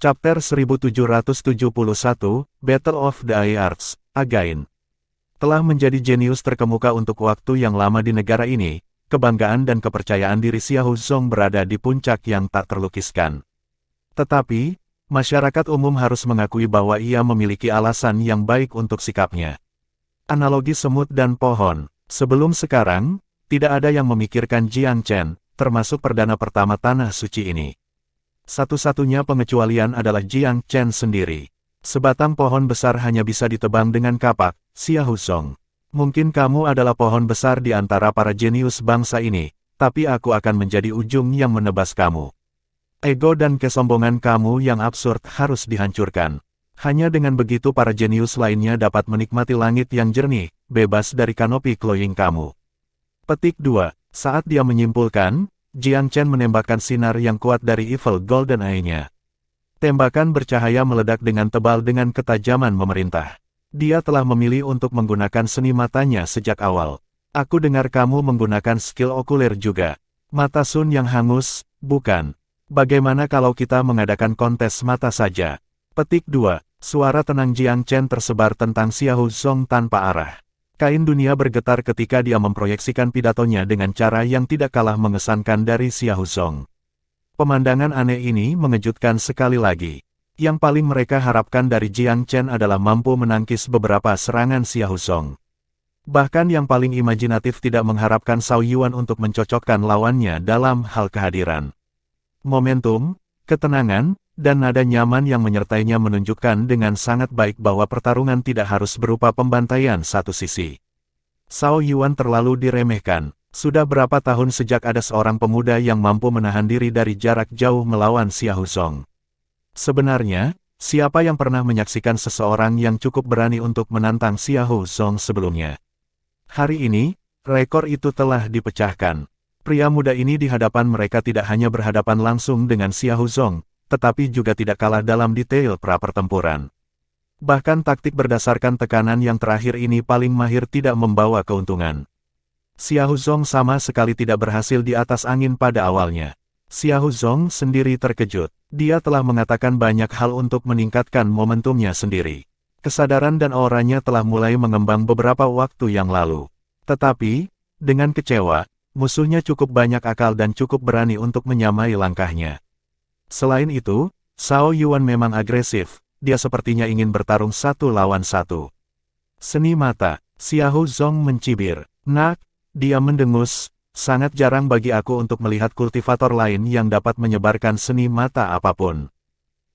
Chapter 1771, Battle of the Ayards, Again. Telah menjadi jenius terkemuka untuk waktu yang lama di negara ini, kebanggaan dan kepercayaan diri Xiahou Zong berada di puncak yang tak terlukiskan. Tetapi, masyarakat umum harus mengakui bahwa ia memiliki alasan yang baik untuk sikapnya. Analogi semut dan pohon. Sebelum sekarang, tidak ada yang memikirkan Jiang Chen, termasuk perdana pertama tanah suci ini. Satu-satunya pengecualian adalah Jiang Chen sendiri. Sebatang pohon besar hanya bisa ditebang dengan kapak, Xiahou Zong. Mungkin kamu adalah pohon besar di antara para jenius bangsa ini, tapi aku akan menjadi ujung yang menebas kamu. Ego dan kesombongan kamu yang absurd harus dihancurkan. Hanya dengan begitu para jenius lainnya dapat menikmati langit yang jernih, bebas dari kanopi cloying kamu. Petik 2. Saat dia menyimpulkan, Jiang Chen menembakkan sinar yang kuat dari Evil Golden Eye-nya. Tembakan bercahaya meledak dengan tebal dengan ketajaman memerintah. Dia telah memilih untuk menggunakan seni matanya sejak awal. Aku dengar kamu menggunakan skill okuler juga. Mata Sun yang hangus, bukan? Bagaimana kalau kita mengadakan kontes mata saja? Petik 2. Suara tenang Jiang Chen tersebar tentang Xiahou Zong tanpa arah. Kain dunia bergetar ketika dia memproyeksikan pidatonya dengan cara yang tidak kalah mengesankan dari Xiahou Zong. Pemandangan aneh ini mengejutkan sekali lagi. Yang paling mereka harapkan dari Jiang Chen adalah mampu menangkis beberapa serangan Xiahou Zong. Bahkan yang paling imajinatif tidak mengharapkan Zhao Yuan untuk mencocokkan lawannya dalam hal kehadiran. Momentum, ketenangan, dan nada nyaman yang menyertainya menunjukkan dengan sangat baik bahwa pertarungan tidak harus berupa pembantaian satu sisi. Zhao Yuan terlalu diremehkan. Sudah berapa tahun sejak ada seorang pemuda yang mampu menahan diri dari jarak jauh melawan Xiahou Zong? Sebenarnya, siapa yang pernah menyaksikan seseorang yang cukup berani untuk menantang Xiahou Zong sebelumnya? Hari ini, rekor itu telah dipecahkan. Pria muda ini di hadapan mereka tidak hanya berhadapan langsung dengan Xiahou Zong, tetapi juga tidak kalah dalam detail pra-pertempuran. Bahkan taktik berdasarkan tekanan yang terakhir ini paling mahir tidak membawa keuntungan. Xiahou Zong sama sekali tidak berhasil di atas angin pada awalnya. Xiahou Zong sendiri terkejut. Dia telah mengatakan banyak hal untuk meningkatkan momentumnya sendiri. Kesadaran dan auranya telah mulai mengembang beberapa waktu yang lalu. Tetapi, dengan kecewa, musuhnya cukup banyak akal dan cukup berani untuk menyamai langkahnya. Selain itu, Zhao Yuan memang agresif, dia sepertinya ingin bertarung satu lawan satu. Seni mata, Xiahou Zong mencibir. Nak, dia mendengus, sangat jarang bagi aku untuk melihat kultivator lain yang dapat menyebarkan seni mata apapun.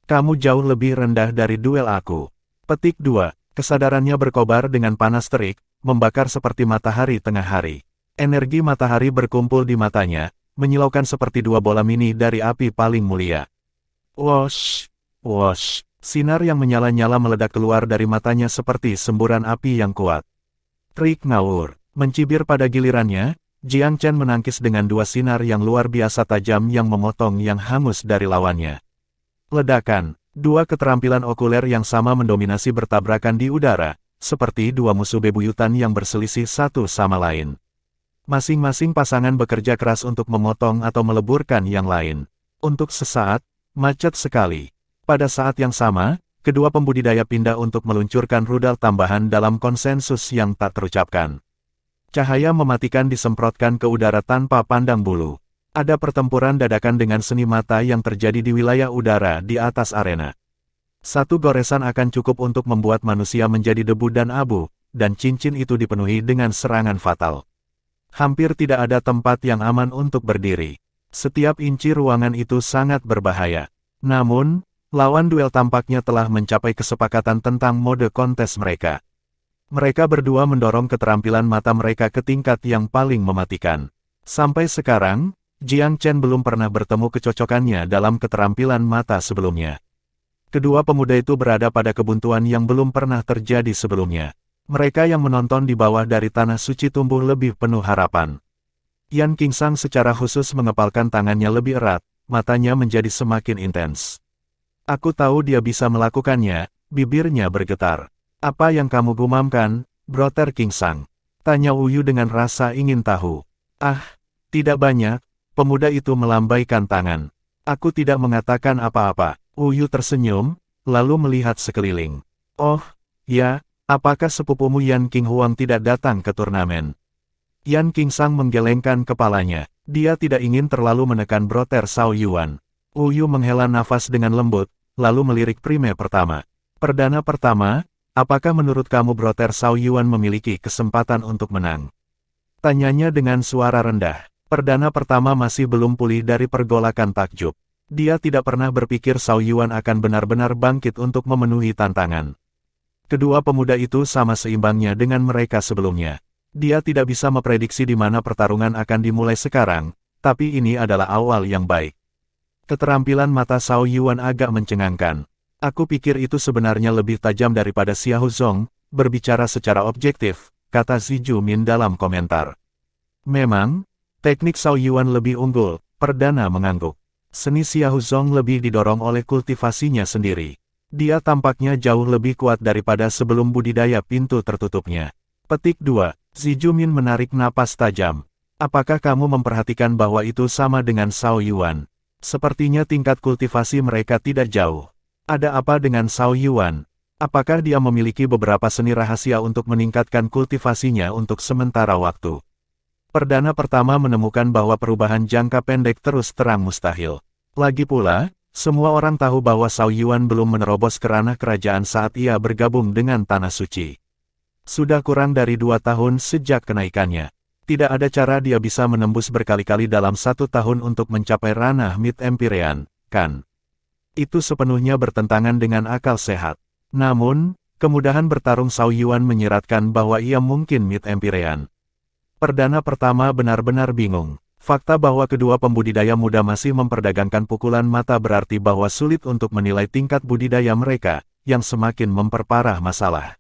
Kamu jauh lebih rendah dari duel aku. Petik 2, kesadarannya berkobar dengan panas terik, membakar seperti matahari tengah hari. Energi matahari berkumpul di matanya, menyilaukan seperti dua bola mini dari api paling mulia. Wosh, wosh, sinar yang menyala-nyala meledak keluar dari matanya seperti semburan api yang kuat. Trik ngawur, mencibir pada gilirannya, Jiang Chen menangkis dengan dua sinar yang luar biasa tajam yang memotong yang hangus dari lawannya. Ledakan, dua keterampilan okuler yang sama mendominasi bertabrakan di udara, seperti dua musuh bebuyutan yang berselisih satu sama lain. Masing-masing pasangan bekerja keras untuk memotong atau meleburkan yang lain. Untuk sesaat, macet sekali. Pada saat yang sama, kedua pembudidaya pindah untuk meluncurkan rudal tambahan dalam konsensus yang tak terucapkan. Cahaya mematikan disemprotkan ke udara tanpa pandang bulu. Ada pertempuran dadakan dengan seni mata yang terjadi di wilayah udara di atas arena. Satu goresan akan cukup untuk membuat manusia menjadi debu dan abu, dan cincin itu dipenuhi dengan serangan fatal. Hampir tidak ada tempat yang aman untuk berdiri. Setiap inci ruangan itu sangat berbahaya. Namun, lawan duel tampaknya telah mencapai kesepakatan tentang mode kontes mereka. Mereka berdua mendorong keterampilan mata mereka ke tingkat yang paling mematikan. Sampai sekarang, Jiang Chen belum pernah bertemu kecocokannya dalam keterampilan mata sebelumnya. Kedua pemuda itu berada pada kebuntuan yang belum pernah terjadi sebelumnya. Mereka yang menonton di bawah dari tanah suci tumbuh lebih penuh harapan. Yan Qingsang secara khusus mengepalkan tangannya lebih erat, matanya menjadi semakin intens. Aku tahu dia bisa melakukannya, bibirnya bergetar. Apa yang kamu gumamkan, Brother Qingsang? Tanya Wu Yu dengan rasa ingin tahu. Ah, tidak banyak, pemuda itu melambaikan tangan. Aku tidak mengatakan apa-apa. Uyu tersenyum, lalu melihat sekeliling. Oh, ya, apakah sepupumu Yan Qinghuang tidak datang ke turnamen? Yan Qingsang menggelengkan kepalanya. Dia tidak ingin terlalu menekan Brother Xiao Yuan. Uyu menghela nafas dengan lembut, lalu melirik Prime pertama. Perdana pertama, apakah menurut kamu Brother Xiao Yuan memiliki kesempatan untuk menang? Tanyanya dengan suara rendah. Perdana pertama masih belum pulih dari pergolakan takjub. Dia tidak pernah berpikir Xiao Yuan akan benar-benar bangkit untuk memenuhi tantangan. Kedua pemuda itu sama seimbangnya dengan mereka sebelumnya. Dia tidak bisa memprediksi di mana pertarungan akan dimulai sekarang, tapi ini adalah awal yang baik. Keterampilan mata Xiao Yuan agak mencengangkan. Aku pikir itu sebenarnya lebih tajam daripada Xiao Zong, berbicara secara objektif, kata Zi Jumin dalam komentar. Memang, teknik Xiao Yuan lebih unggul, perdana mengangguk. Seni Xiao Zong lebih didorong oleh kultivasinya sendiri. Dia tampaknya jauh lebih kuat daripada sebelum budidaya pintu tertutupnya. Petik 2. Zi Jumin menarik napas tajam. Apakah kamu memperhatikan bahwa itu sama dengan Xiao Yuan? Sepertinya tingkat kultivasi mereka tidak jauh. Ada apa dengan Xiao Yuan? Apakah dia memiliki beberapa seni rahasia untuk meningkatkan kultivasinya untuk sementara waktu? Perdana pertama menemukan bahwa perubahan jangka pendek terus terang mustahil. Lagi pula, semua orang tahu bahwa Xiao Yuan belum menerobos ke ranah kerajaan saat ia bergabung dengan Tanah Suci. Sudah kurang dari 2 tahun sejak kenaikannya. Tidak ada cara dia bisa menembus berkali-kali dalam 1 tahun untuk mencapai ranah Mid-Empyrean, kan? Itu sepenuhnya bertentangan dengan akal sehat. Namun, kemudahan bertarung Xiao Yuan menyiratkan bahwa ia mungkin Mid-Empyrean. Perdana pertama benar-benar bingung. Fakta bahwa kedua pembudidaya muda masih memperdagangkan pukulan mata berarti bahwa sulit untuk menilai tingkat budidaya mereka, yang semakin memperparah masalah.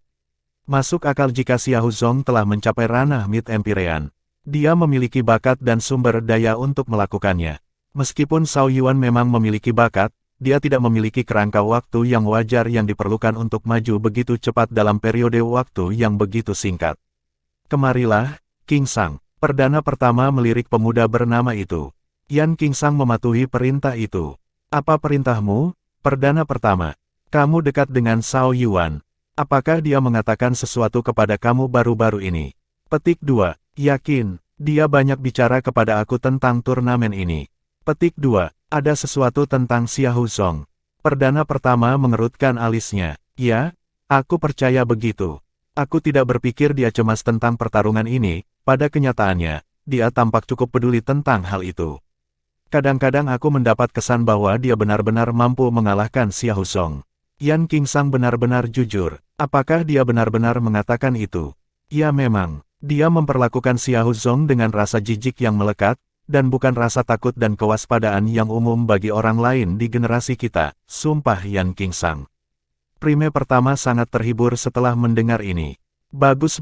Masuk akal jika Xiao Zong telah mencapai ranah Mid-Empyrean. Dia memiliki bakat dan sumber daya untuk melakukannya. Meskipun Xiao Yuan memang memiliki bakat, dia tidak memiliki kerangka waktu yang wajar yang diperlukan untuk maju begitu cepat dalam periode waktu yang begitu singkat. Kemarilah, Qingsang. Perdana pertama melirik pemuda bernama itu. Yan Qingsang mematuhi perintah itu. Apa perintahmu, perdana pertama? Kamu dekat dengan Xiao Yuan. Apakah dia mengatakan sesuatu kepada kamu baru-baru ini? Petik 2. Yakin, dia banyak bicara kepada aku tentang turnamen ini. Petik 2. Ada sesuatu tentang Xiao Zong. Perdana pertama mengerutkan alisnya. Ya, aku percaya begitu. Aku tidak berpikir dia cemas tentang pertarungan ini, pada kenyataannya, dia tampak cukup peduli tentang hal itu. Kadang-kadang aku mendapat kesan bahwa dia benar-benar mampu mengalahkan Xiao Zong. Yan Qingsang benar-benar jujur. Apakah dia benar-benar mengatakan itu? Ya memang, dia memperlakukan Xiao Zong dengan rasa jijik yang melekat, dan bukan rasa takut dan kewaspadaan yang umum bagi orang lain di generasi kita, sumpah Yan Qingsang. Prime pertama sangat terhibur setelah mendengar ini. Bagus.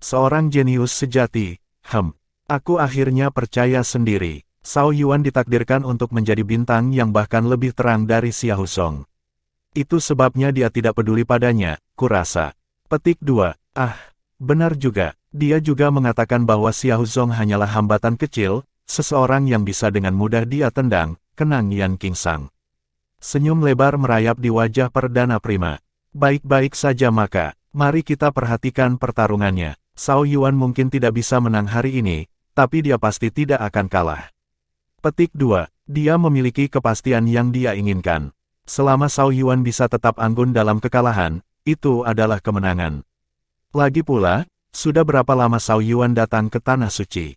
Seorang jenius sejati, Aku akhirnya percaya sendiri. Xiao Yuan ditakdirkan untuk menjadi bintang yang bahkan lebih terang dari Xiao Zong. Itu sebabnya dia tidak peduli padanya, kurasa. Petik 2. Benar juga. Dia juga mengatakan bahwa Xiao Zong hanyalah hambatan kecil, seseorang yang bisa dengan mudah dia tendang, kenang Yan Qingsang. Senyum lebar merayap di wajah Perdana Prima. Baik-baik saja maka, mari kita perhatikan pertarungannya. Xiao Yuan mungkin tidak bisa menang hari ini, tapi dia pasti tidak akan kalah. Petik 2. Dia memiliki kepastian yang dia inginkan. Selama Xiao Yuan bisa tetap anggun dalam kekalahan, itu adalah kemenangan. Lagi pula, sudah berapa lama Xiao Yuan datang ke Tanah Suci?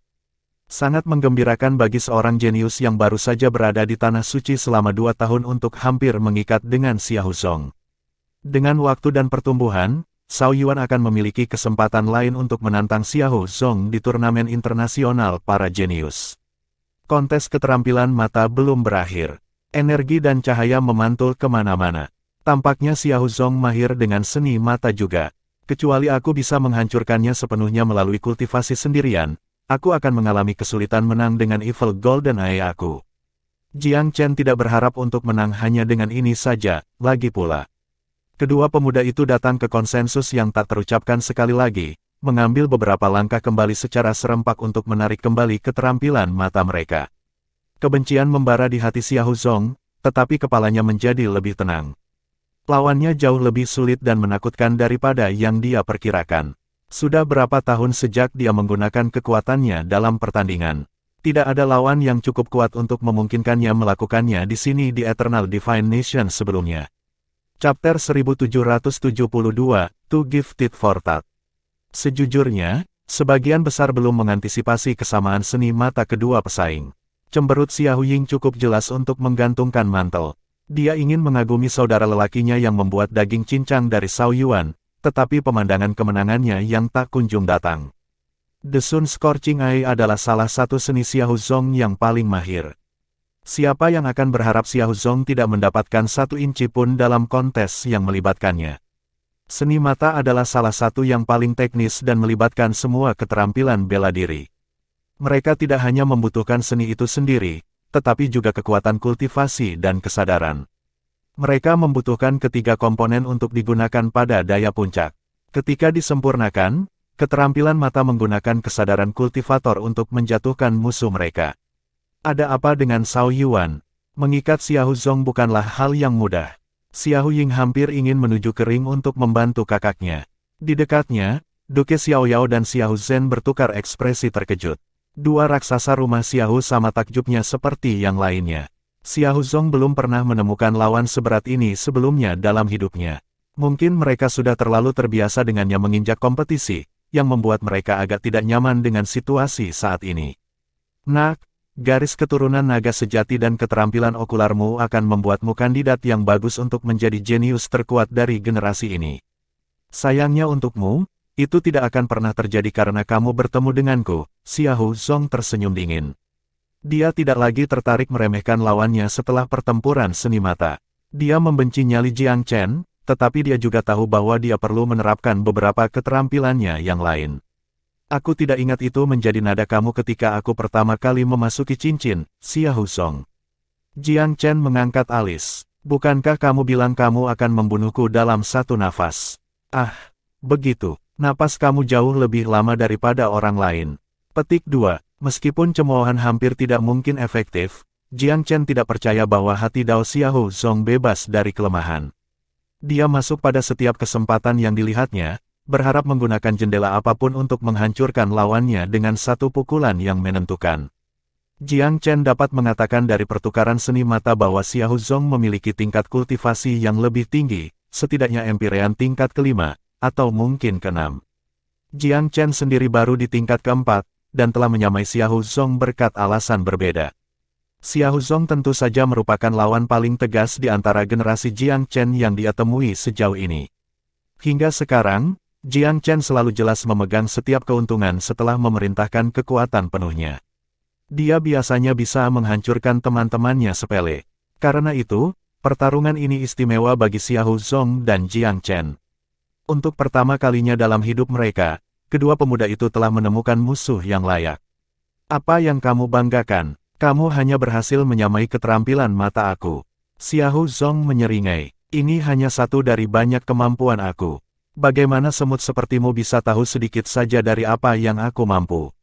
Sangat menggembirakan bagi seorang jenius yang baru saja berada di Tanah Suci selama 2 tahun untuk hampir mengikat dengan Xiao Zong. Dengan waktu dan pertumbuhan, Xiao Yuan akan memiliki kesempatan lain untuk menantang Xiao Zong di turnamen internasional para jenius. Kontes keterampilan mata belum berakhir. Energi dan cahaya memantul kemana-mana. Tampaknya Xiao Zong mahir dengan seni mata juga. Kecuali aku bisa menghancurkannya sepenuhnya melalui kultivasi sendirian, aku akan mengalami kesulitan menang dengan Evil Golden Eye aku. Jiang Chen tidak berharap untuk menang hanya dengan ini saja, lagi pula. Kedua pemuda itu datang ke konsensus yang tak terucapkan sekali lagi, mengambil beberapa langkah kembali secara serempak untuk menarik kembali keterampilan mata mereka. Kebencian membara di hati Xiahou Zong, tetapi kepalanya menjadi lebih tenang. Lawannya jauh lebih sulit dan menakutkan daripada yang dia perkirakan. Sudah berapa tahun sejak dia menggunakan kekuatannya dalam pertandingan. Tidak ada lawan yang cukup kuat untuk memungkinkannya melakukannya di sini di Eternal Divine Nation sebelumnya. Chapter 1772, Too Gifted for That. Sejujurnya, sebagian besar belum mengantisipasi kesamaan seni mata kedua pesaing. Cemberut Xiahou Ying cukup jelas untuk menggantungkan mantel. Dia ingin mengagumi saudara lelakinya yang membuat daging cincang dari Shao Yuan, tetapi pemandangan kemenangannya yang tak kunjung datang. The Sun Scorching Eye adalah salah satu seni Xiahou Zong yang paling mahir. Siapa yang akan berharap Xiahou Zong tidak mendapatkan 1 inci pun dalam kontes yang melibatkannya? Seni mata adalah salah satu yang paling teknis dan melibatkan semua keterampilan bela diri. Mereka tidak hanya membutuhkan seni itu sendiri, tetapi juga kekuatan kultivasi dan kesadaran. Mereka membutuhkan ketiga komponen untuk digunakan pada daya puncak. Ketika disempurnakan, keterampilan mata menggunakan kesadaran kultivator untuk menjatuhkan musuh mereka. Ada apa dengan Shao Yuan? Mengikat Xiahou Zong bukanlah hal yang mudah. Xiahou Ying hampir ingin menuju ke ring untuk membantu kakaknya. Di dekatnya, Duke Xiaoyao dan Xiahou Zhen bertukar ekspresi terkejut. Dua raksasa rumah Xiahou sama takjubnya seperti yang lainnya. Xiahou Zong belum pernah menemukan lawan seberat ini sebelumnya dalam hidupnya. Mungkin mereka sudah terlalu terbiasa dengannya menginjak kompetisi, yang membuat mereka agak tidak nyaman dengan situasi saat ini. Nak, garis keturunan naga sejati dan keterampilan okularmu akan membuatmu kandidat yang bagus untuk menjadi jenius terkuat dari generasi ini. Sayangnya untukmu, itu tidak akan pernah terjadi karena kamu bertemu denganku. Xiahou Zong tersenyum dingin. Dia tidak lagi tertarik meremehkan lawannya setelah pertempuran seni mata. Dia membenci nyali Jiang Chen, tetapi dia juga tahu bahwa dia perlu menerapkan beberapa keterampilannya yang lain. Aku tidak ingat itu menjadi nada kamu ketika aku pertama kali memasuki cincin, Xiahou Zong. Jiang Chen mengangkat alis. Bukankah kamu bilang kamu akan membunuhku dalam 1 nafas? Ah, begitu. Napas kamu jauh lebih lama daripada orang lain. Petik 2. Meskipun cemoohan hampir tidak mungkin efektif, Jiang Chen tidak percaya bahwa hati Dao Xiahou Zong bebas dari kelemahan. Dia masuk pada setiap kesempatan yang dilihatnya, berharap menggunakan jendela apapun untuk menghancurkan lawannya dengan 1 pukulan yang menentukan. Jiang Chen dapat mengatakan dari pertukaran seni mata bahwa Xiahou Zong memiliki tingkat kultivasi yang lebih tinggi, setidaknya empirean tingkat ke-5, atau mungkin ke-6. Jiang Chen sendiri baru di tingkat ke-4, dan telah menyamai Xiahou Zong berkat alasan berbeda. Xiahou Zong tentu saja merupakan lawan paling tegas di antara generasi Jiang Chen yang dia temui sejauh ini. Hingga sekarang, Jiang Chen selalu jelas memegang setiap keuntungan setelah memerintahkan kekuatan penuhnya. Dia biasanya bisa menghancurkan teman-temannya sepele. Karena itu, pertarungan ini istimewa bagi Xiahou Zong dan Jiang Chen. Untuk pertama kalinya dalam hidup mereka, kedua pemuda itu telah menemukan musuh yang layak. Apa yang kamu banggakan? Kamu hanya berhasil menyamai keterampilan mata aku. Xiahou Zong menyeringai. Ini hanya satu dari banyak kemampuan aku. Bagaimana semut sepertimu bisa tahu sedikit saja dari apa yang aku mampu?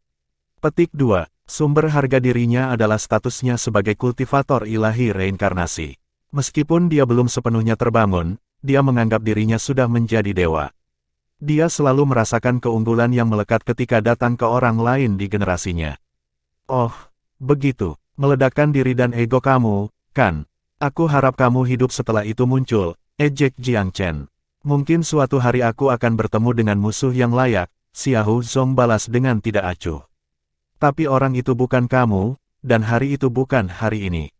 Petik 2. Sumber harga dirinya adalah statusnya sebagai kultivator ilahi reinkarnasi. Meskipun dia belum sepenuhnya terbangun, dia menganggap dirinya sudah menjadi dewa. Dia selalu merasakan keunggulan yang melekat ketika datang ke orang lain di generasinya. Oh, begitu, meledakkan diri dan ego kamu, kan? Aku harap kamu hidup setelah itu muncul, ejek Jiang Chen. Mungkin suatu hari aku akan bertemu dengan musuh yang layak, Xiahou Zong balas dengan tidak acuh. Tapi orang itu bukan kamu, dan hari itu bukan hari ini.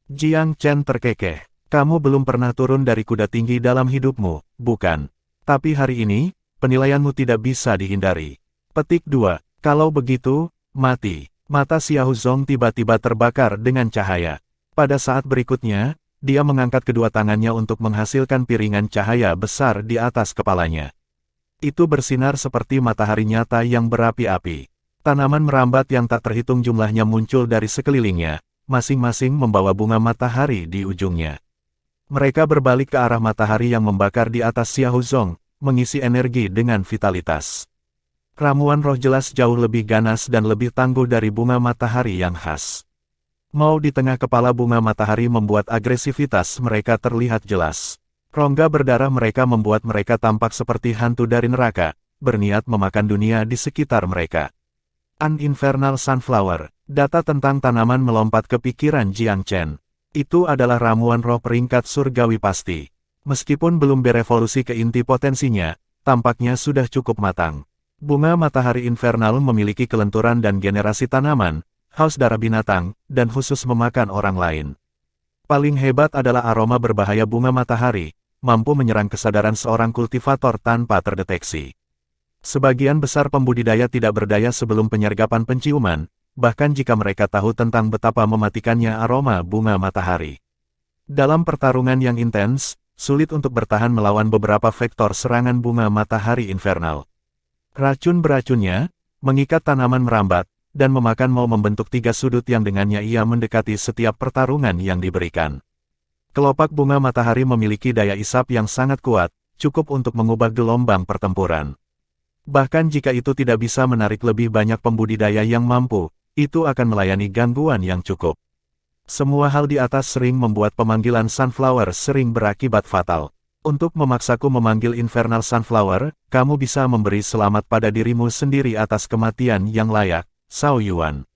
Jiang Chen terkekeh. Kamu belum pernah turun dari kuda tinggi dalam hidupmu, bukan? Tapi hari ini, penilaianmu tidak bisa dihindari. Petik 2. Kalau begitu, mati. Mata Xiahou Zong tiba-tiba terbakar dengan cahaya. Pada saat berikutnya, dia mengangkat kedua tangannya untuk menghasilkan piringan cahaya besar di atas kepalanya. Itu bersinar seperti matahari nyata yang berapi-api. Tanaman merambat yang tak terhitung jumlahnya muncul dari sekelilingnya, masing-masing membawa bunga matahari di ujungnya. Mereka berbalik ke arah matahari yang membakar di atas Xiahou Zong, mengisi energi dengan vitalitas. Ramuan roh jelas jauh lebih ganas dan lebih tangguh dari bunga matahari yang khas. Mau di tengah kepala bunga matahari membuat agresivitas mereka terlihat jelas. Rongga berdarah mereka membuat mereka tampak seperti hantu dari neraka, berniat memakan dunia di sekitar mereka. An Infernal Sunflower, data tentang tanaman melompat ke pikiran Jiang Chen. Itu adalah ramuan roh peringkat surgawi pasti. Meskipun belum berevolusi ke inti potensinya, tampaknya sudah cukup matang. Bunga matahari infernal memiliki kelenturan dan generasi tanaman, haus darah binatang, dan khusus memakan orang lain. Paling hebat adalah aroma berbahaya bunga matahari, mampu menyerang kesadaran seorang kultivator tanpa terdeteksi. Sebagian besar pembudidaya tidak berdaya sebelum penyergapan penciuman, bahkan jika mereka tahu tentang betapa mematikannya aroma bunga matahari. Dalam pertarungan yang intens, sulit untuk bertahan melawan beberapa vektor serangan bunga matahari infernal. Racun beracunnya, mengikat tanaman merambat, dan memakan mau membentuk tiga sudut yang dengannya ia mendekati setiap pertarungan yang diberikan. Kelopak bunga matahari memiliki daya isap yang sangat kuat, cukup untuk mengubah gelombang pertempuran. Bahkan jika itu tidak bisa menarik lebih banyak pembudidaya yang mampu, itu akan melayani gangguan yang cukup. Semua hal di atas sering membuat pemanggilan Sunflower sering berakibat fatal. Untuk memaksaku memanggil Infernal Sunflower, kamu bisa memberi selamat pada dirimu sendiri atas kematian yang layak, Cao Yuan.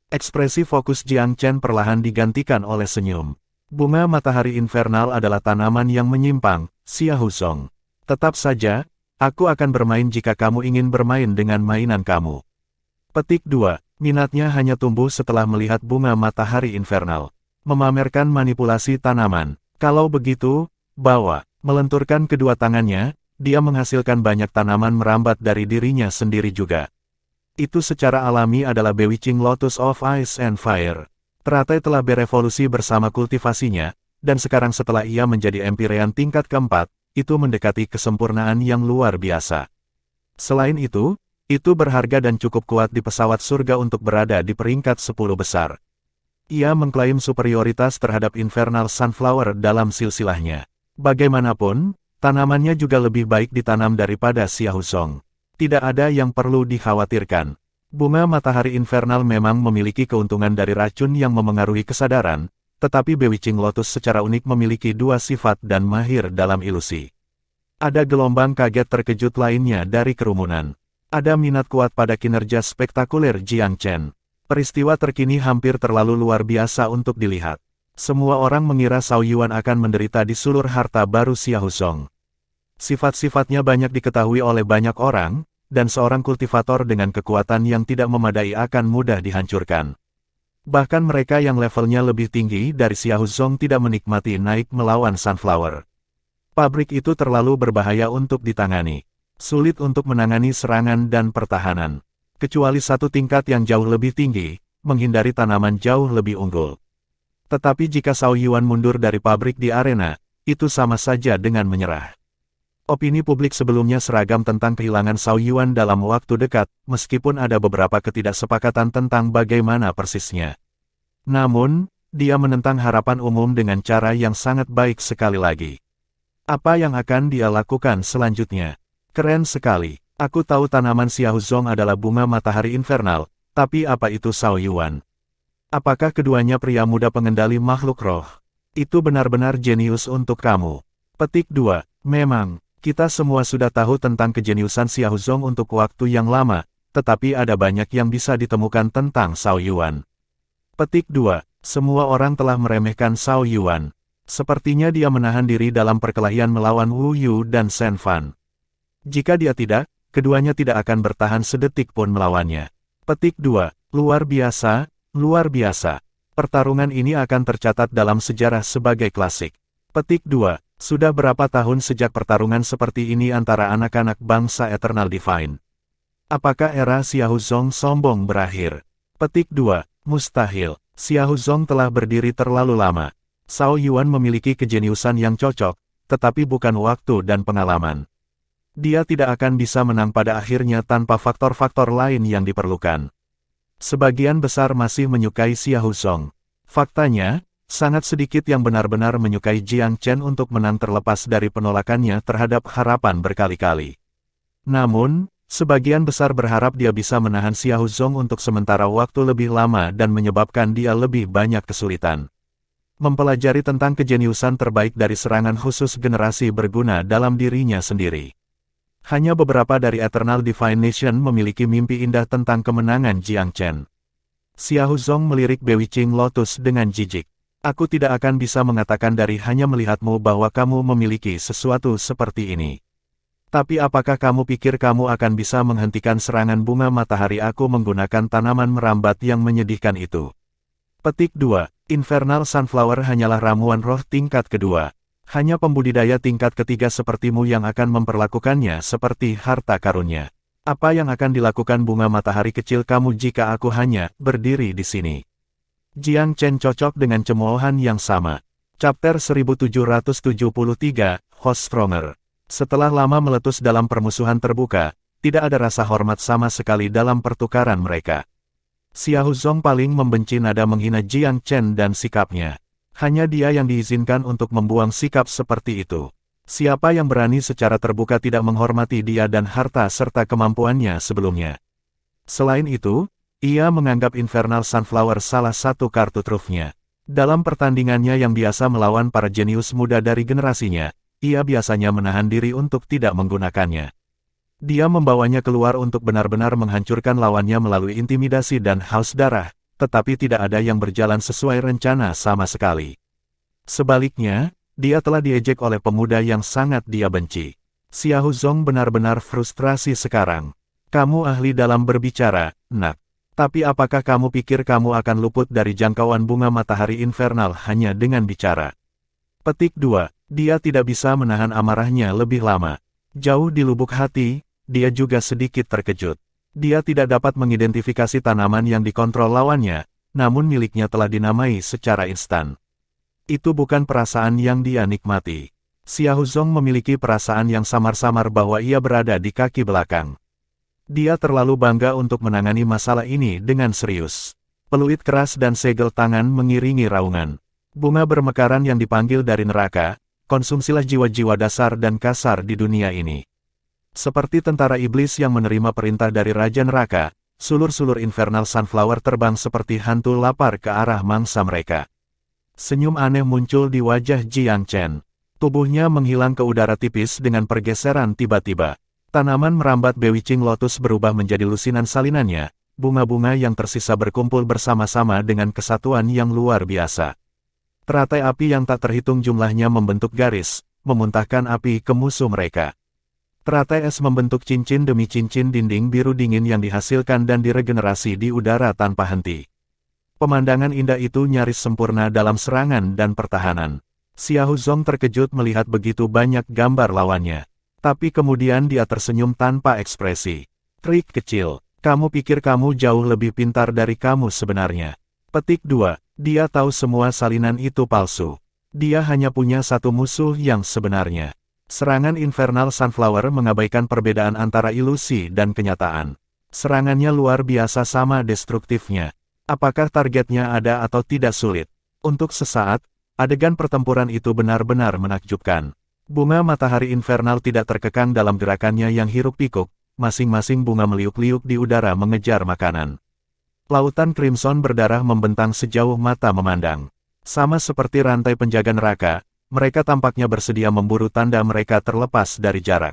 Ekspresi fokus Jiang Chen perlahan digantikan oleh senyum. Bunga matahari infernal adalah tanaman yang menyimpang, Xia Huzong. Tetap saja, aku akan bermain jika kamu ingin bermain dengan mainan kamu. Petik 2. Minatnya hanya tumbuh setelah melihat bunga matahari infernal. Memamerkan manipulasi tanaman. Kalau begitu, bawa. Melenturkan kedua tangannya, dia menghasilkan banyak tanaman merambat dari dirinya sendiri juga. Itu secara alami adalah Bewitching Lotus of Ice and Fire. Teratai telah berevolusi bersama kultivasinya, dan sekarang setelah ia menjadi Empyrean tingkat keempat, itu mendekati kesempurnaan yang luar biasa. Selain itu berharga dan cukup kuat di pesawat surga untuk berada di peringkat 10 besar. Ia mengklaim superioritas terhadap Infernal Sunflower dalam silsilahnya. Bagaimanapun, tanamannya juga lebih baik ditanam daripada Xia Huzong. Tidak ada yang perlu dikhawatirkan. Bunga matahari infernal memang memiliki keuntungan dari racun yang memengaruhi kesadaran, tetapi Bewitching Lotus secara unik memiliki dua sifat dan mahir dalam ilusi. Ada gelombang kaget terkejut lainnya dari kerumunan. Ada minat kuat pada kinerja spektakuler Jiang Chen. Peristiwa terkini hampir terlalu luar biasa untuk dilihat. Semua orang mengira Cao Yuan akan menderita di sulur harta baru Xia Huzong. Sifat-sifatnya banyak diketahui oleh banyak orang, dan seorang kultivator dengan kekuatan yang tidak memadai akan mudah dihancurkan. Bahkan mereka yang levelnya lebih tinggi dari Xia Huzong tidak menikmati naik melawan Sunflower. Pabrik itu terlalu berbahaya untuk ditangani. Sulit untuk menangani serangan dan pertahanan. Kecuali satu tingkat yang jauh lebih tinggi, menghindari tanaman jauh lebih unggul. Tetapi jika Cao Yuan mundur dari pabrik di arena, itu sama saja dengan menyerah. Opini publik sebelumnya seragam tentang kehilangan Cao Yuan dalam waktu dekat, meskipun ada beberapa ketidaksepakatan tentang bagaimana persisnya. Namun, dia menentang harapan umum dengan cara yang sangat baik sekali lagi. Apa yang akan dia lakukan selanjutnya? Keren sekali. Aku tahu tanaman Xia Huzong adalah bunga matahari infernal, tapi apa itu Cao Yuan? Apakah keduanya pria muda pengendali makhluk roh? Itu benar-benar jenius untuk kamu. Petik 2. Memang. Kita semua sudah tahu tentang kejeniusan Xia Huzong untuk waktu yang lama, tetapi ada banyak yang bisa ditemukan tentang Cao Yuan. Petik 2. Semua orang telah meremehkan Cao Yuan. Sepertinya dia menahan diri dalam perkelahian melawan Wu Yu dan Shen Fan. Jika dia tidak, keduanya tidak akan bertahan sedetik pun melawannya. Petik 2. Luar biasa, luar biasa. Pertarungan ini akan tercatat dalam sejarah sebagai klasik. Petik 2. Sudah berapa tahun sejak pertarungan seperti ini antara anak-anak bangsa Eternal Divine? Apakah era Xia Huzong sombong berakhir? Petik 2. Mustahil. Xia Huzong telah berdiri terlalu lama. Cao Yuan memiliki kejeniusan yang cocok, tetapi bukan waktu dan pengalaman. Dia tidak akan bisa menang pada akhirnya tanpa faktor-faktor lain yang diperlukan. Sebagian besar masih menyukai Xia Huzong. Faktanya, sangat sedikit yang benar-benar menyukai Jiang Chen untuk menang terlepas dari penolakannya terhadap harapan berkali-kali. Namun, Sebagian besar berharap dia bisa menahan Xiahou Zong untuk sementara waktu lebih lama dan menyebabkan dia lebih banyak kesulitan. Mempelajari tentang kejeniusan terbaik dari serangan khusus generasi berguna dalam dirinya sendiri. Hanya beberapa dari Eternal Divine Nation memiliki mimpi indah tentang kemenangan Jiang Chen. Xiahou Zong melirik Bewitching Lotus dengan jijik. Aku tidak akan bisa mengatakan dari hanya melihatmu bahwa kamu memiliki sesuatu seperti ini. Tapi apakah kamu pikir kamu akan bisa menghentikan serangan bunga matahari aku menggunakan tanaman merambat yang menyedihkan itu? Petik 2. Infernal Sunflower hanyalah ramuan roh tingkat kedua. Hanya pembudidaya tingkat ketiga sepertimu yang akan memperlakukannya seperti harta karunnya. Apa yang akan dilakukan bunga matahari kecil kamu jika aku hanya berdiri di sini? Jiang Chen cocok dengan cemoohan yang sama. Chapter 1773, Host Stronger. Setelah lama meletus dalam permusuhan terbuka, tidak ada rasa hormat sama sekali dalam pertukaran mereka. Xiahou Zong paling membenci nada menghina Jiang Chen dan sikapnya. Hanya dia yang diizinkan untuk membuang sikap seperti itu. Siapa yang berani secara terbuka tidak menghormati dia dan harta serta kemampuannya sebelumnya. Selain itu, ia menganggap Infernal Sunflower salah satu kartu trufnya. Dalam pertandingannya yang biasa melawan para jenius muda dari generasinya, ia biasanya menahan diri untuk tidak menggunakannya. Dia membawanya keluar untuk benar-benar menghancurkan lawannya melalui intimidasi dan haus darah, tetapi tidak ada yang berjalan sesuai rencana sama sekali. Sebaliknya, dia telah diejek oleh pemuda yang sangat dia benci. Xiahou Zong benar-benar frustrasi sekarang. Kamu ahli dalam berbicara, nak. Tapi apakah kamu pikir kamu akan luput dari jangkauan bunga matahari infernal hanya dengan bicara? Petik 2. Dia tidak bisa menahan amarahnya lebih lama. Jauh di lubuk hati, dia juga sedikit terkejut. Dia tidak dapat mengidentifikasi tanaman yang dikontrol lawannya, namun miliknya telah dinamai secara instan. Itu bukan perasaan yang dia nikmati. Xiahou Zong memiliki perasaan yang samar-samar bahwa ia berada di kaki belakang. Dia terlalu bangga untuk menangani masalah ini dengan serius. Peluit keras dan segel tangan mengiringi raungan. Bunga bermekaran yang dipanggil dari neraka, konsumsilah jiwa-jiwa dasar dan kasar di dunia ini. Seperti tentara iblis yang menerima perintah dari Raja Neraka, sulur-sulur Infernal Sunflower terbang seperti hantu lapar ke arah mangsa mereka. Senyum aneh muncul di wajah Jiang Chen. Tubuhnya menghilang ke udara tipis dengan pergeseran tiba-tiba. Tanaman merambat Bewitching Lotus berubah menjadi lusinan salinannya, bunga-bunga yang tersisa berkumpul bersama-sama dengan kesatuan yang luar biasa. Teratai api yang tak terhitung jumlahnya membentuk garis, memuntahkan api ke musuh mereka. Teratai es membentuk cincin demi cincin dinding biru dingin yang dihasilkan dan diregenerasi di udara tanpa henti. Pemandangan indah itu nyaris sempurna dalam serangan dan pertahanan. Xiahou Zong terkejut melihat begitu banyak gambar lawannya. Tapi kemudian dia tersenyum tanpa ekspresi. Trik kecil, kamu pikir kamu jauh lebih pintar dari kamu sebenarnya. Petik 2, dia tahu semua salinan itu palsu. Dia hanya punya satu musuh yang sebenarnya. Serangan Infernal Sunflower mengabaikan perbedaan antara ilusi dan kenyataan. Serangannya luar biasa sama destruktifnya. Apakah targetnya ada atau tidak sulit? Untuk sesaat, adegan pertempuran itu benar-benar menakjubkan. Bunga matahari infernal tidak terkekang dalam gerakannya yang hiruk-pikuk, masing-masing bunga meliuk-liuk di udara mengejar makanan. Lautan Crimson berdarah membentang sejauh mata memandang. Sama seperti rantai penjaga neraka, mereka tampaknya bersedia memburu tanda mereka terlepas dari jarak.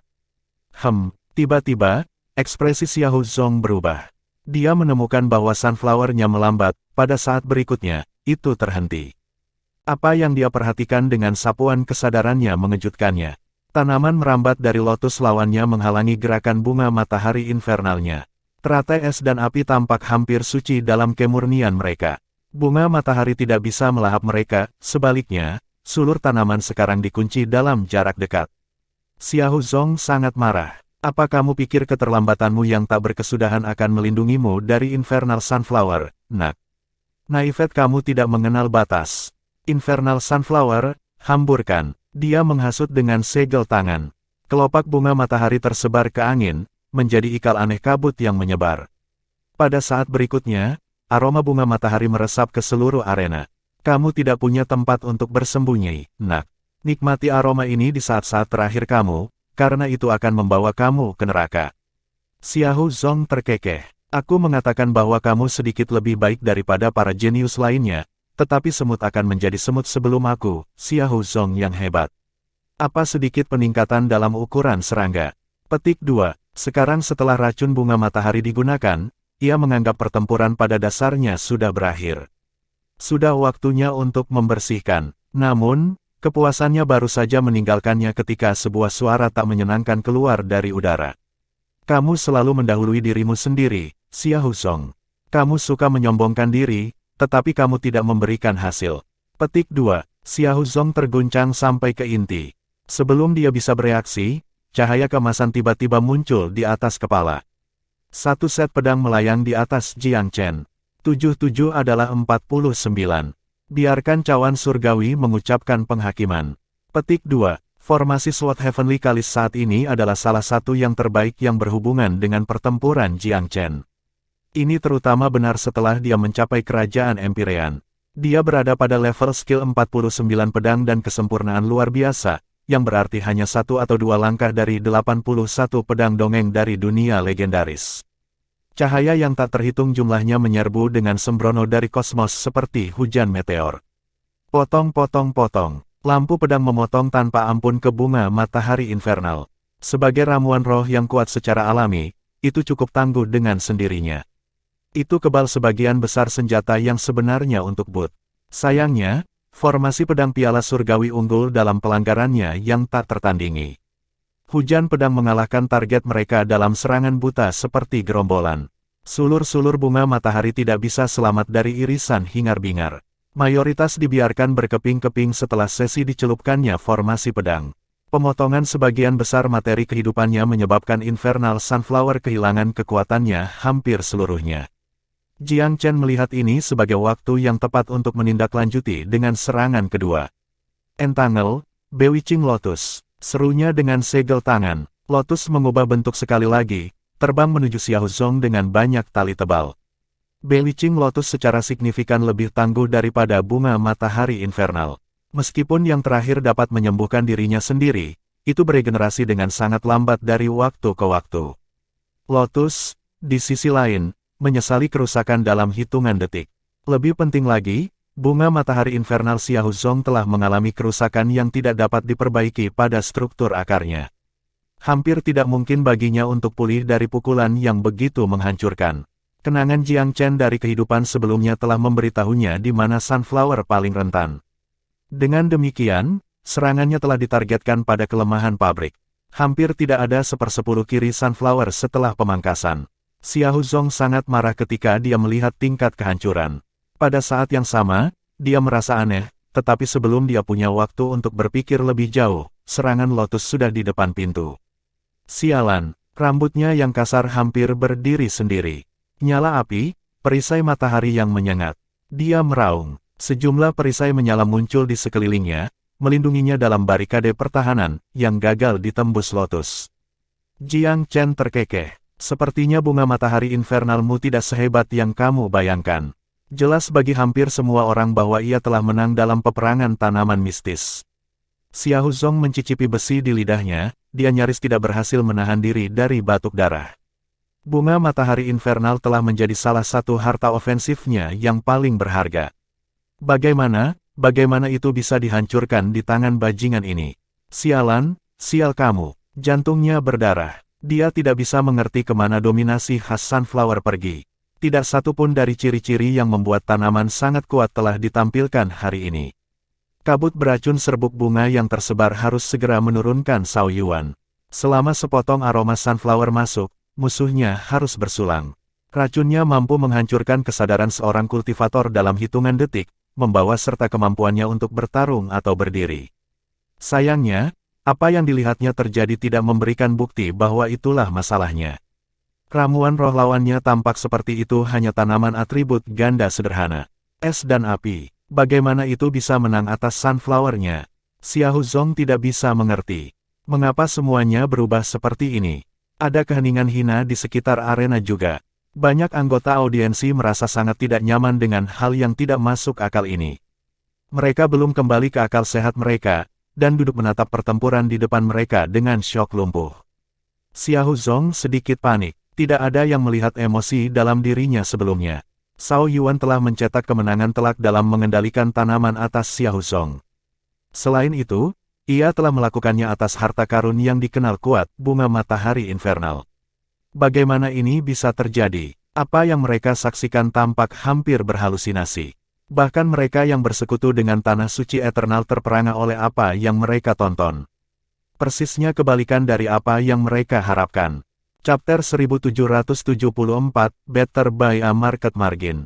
Tiba-tiba, ekspresi Xiahou Zong berubah. Dia menemukan bahwa sunflower-nya melambat, pada saat berikutnya, itu terhenti. Apa yang dia perhatikan dengan sapuan kesadarannya mengejutkannya. Tanaman merambat dari lotus lawannya menghalangi gerakan bunga matahari infernalnya. Teratai es dan api tampak hampir suci dalam kemurnian mereka. Bunga matahari tidak bisa melahap mereka, sebaliknya, sulur tanaman sekarang dikunci dalam jarak dekat. Xiahou Zong sangat marah. Apa kamu pikir keterlambatanmu yang tak berkesudahan akan melindungimu dari Infernal Sunflower, nak? Naifet kamu tidak mengenal batas. Infernal Sunflower, hamburkan. Dia menghasut dengan segel tangan. Kelopak bunga matahari tersebar ke angin, menjadi ikal aneh kabut yang menyebar. Pada saat berikutnya, aroma bunga matahari meresap ke seluruh arena. Kamu tidak punya tempat untuk bersembunyi, nak. Nikmati aroma ini di saat-saat terakhir kamu, karena itu akan membawa kamu ke neraka. Xiahou Zong terkekeh. Aku mengatakan bahwa kamu sedikit lebih baik daripada para jenius lainnya, tetapi semut akan menjadi semut sebelum aku, Xiahou Zong yang hebat. Apa sedikit peningkatan dalam ukuran serangga? Petik 2. Sekarang setelah racun bunga matahari digunakan, ia menganggap pertempuran pada dasarnya sudah berakhir. Sudah waktunya untuk membersihkan. Namun, kepuasannya baru saja meninggalkannya ketika sebuah suara tak menyenangkan keluar dari udara. Kamu selalu mendahului dirimu sendiri, Xiahou Zong. Kamu suka menyombongkan diri, tetapi kamu tidak memberikan hasil. Petik 2. Xiahou Zong terguncang sampai ke inti. Sebelum dia bisa bereaksi, cahaya kemasan tiba-tiba muncul di atas kepala. Satu set pedang melayang di atas Jiang Chen. 77 adalah 49. Biarkan cawan surgawi mengucapkan penghakiman. Petik 2. Formasi SWOT Heavenly Kalis saat ini adalah salah satu yang terbaik yang berhubungan dengan pertempuran Jiang Chen. Ini terutama benar setelah dia mencapai kerajaan Empirean. Dia berada pada level skill 49 pedang dan kesempurnaan luar biasa, yang berarti hanya satu atau dua langkah dari 81 pedang dongeng dari dunia legendaris. Cahaya yang tak terhitung jumlahnya menyerbu dengan sembrono dari kosmos seperti hujan meteor. Potong-potong-potong. Lampu pedang memotong tanpa ampun ke bunga matahari infernal. Sebagai ramuan roh yang kuat secara alami, itu cukup tangguh dengan sendirinya. Itu kebal sebagian besar senjata yang sebenarnya untuk Bud. Sayangnya, formasi pedang piala surgawi unggul dalam pelanggarannya yang tak tertandingi. Hujan pedang mengalahkan target mereka dalam serangan buta seperti gerombolan. Sulur-sulur bunga matahari tidak bisa selamat dari irisan hingar-bingar. Mayoritas dibiarkan berkeping-keping setelah sesi dicelupkannya formasi pedang. Pemotongan sebagian besar materi kehidupannya menyebabkan Infernal Sunflower kehilangan kekuatannya hampir seluruhnya. Jiang Chen melihat ini sebagai waktu yang tepat untuk menindaklanjuti dengan serangan kedua. Entangle, Bewitching Lotus, serunya dengan segel tangan. Lotus mengubah bentuk sekali lagi, terbang menuju Xiahou Zong dengan banyak tali tebal. Bewitching Lotus secara signifikan lebih tangguh daripada bunga matahari infernal. Meskipun yang terakhir dapat menyembuhkan dirinya sendiri, itu beregenerasi dengan sangat lambat dari waktu ke waktu. Lotus, di sisi lain, menyesali kerusakan dalam hitungan detik. Lebih penting lagi, bunga matahari infernal Xiahou Zong telah mengalami kerusakan yang tidak dapat diperbaiki pada struktur akarnya. Hampir tidak mungkin baginya untuk pulih dari pukulan yang begitu menghancurkan. Kenangan Jiang Chen dari kehidupan sebelumnya telah memberitahunya di mana Sunflower paling rentan. Dengan demikian, serangannya telah ditargetkan pada kelemahan pabrik. Hampir tidak ada sepersepuluh kiri Sunflower setelah pemangkasan. Xiahou Zong sangat marah ketika dia melihat tingkat kehancuran. Pada saat yang sama, dia merasa aneh, tetapi sebelum dia punya waktu untuk berpikir lebih jauh, serangan Lotus sudah di depan pintu. Sialan, rambutnya yang kasar hampir berdiri sendiri. Nyala api, perisai matahari yang menyengat. Dia meraung. Sejumlah perisai menyala muncul di sekelilingnya, melindunginya dalam barikade pertahanan yang gagal ditembus Lotus. Jiang Chen terkekeh. Sepertinya bunga matahari infernalmu tidak sehebat yang kamu bayangkan. Jelas bagi hampir semua orang bahwa ia telah menang dalam peperangan tanaman mistis. Xiahou Zong mencicipi besi di lidahnya, dia nyaris tidak berhasil menahan diri dari batuk darah. Bunga matahari infernal telah menjadi salah satu harta ofensifnya yang paling berharga. Bagaimana itu bisa dihancurkan di tangan bajingan ini? Sialan, sial kamu, jantungnya berdarah. Dia tidak bisa mengerti kemana dominasi khas Sunflower pergi. Tidak satu pun dari ciri-ciri yang membuat tanaman sangat kuat telah ditampilkan hari ini. Kabut beracun serbuk bunga yang tersebar harus segera menurunkan Cao Yuan. Selama sepotong aroma Sunflower masuk, musuhnya harus bersulang. Racunnya mampu menghancurkan kesadaran seorang kultivator dalam hitungan detik, membawa serta kemampuannya untuk bertarung atau berdiri. Sayangnya, apa yang dilihatnya terjadi tidak memberikan bukti bahwa itulah masalahnya. Ramuan roh lawannya tampak seperti itu hanya tanaman atribut ganda sederhana. Es dan api, bagaimana itu bisa menang atas Sunflower-nya? Xiahou Zong tidak bisa mengerti. Mengapa semuanya berubah seperti ini? Ada keheningan hina di sekitar arena juga. Banyak anggota audiensi merasa sangat tidak nyaman dengan hal yang tidak masuk akal ini. Mereka belum kembali ke akal sehat mereka, dan duduk menatap pertempuran di depan mereka dengan syok lumpuh. Xiahou Zong sedikit panik. Tidak ada yang melihat emosi dalam dirinya sebelumnya. Zhao Yuan telah mencetak kemenangan telak dalam mengendalikan tanaman atas Xiahou Zong. Selain itu, ia telah melakukannya atas harta karun yang dikenal kuat, bunga matahari infernal. Bagaimana ini bisa terjadi? Apa yang mereka saksikan tampak hampir berhalusinasi. Bahkan mereka yang bersekutu dengan tanah suci eternal terperangah oleh apa yang mereka tonton. Persisnya kebalikan dari apa yang mereka harapkan. Chapter 1774, Better by a Market Margin.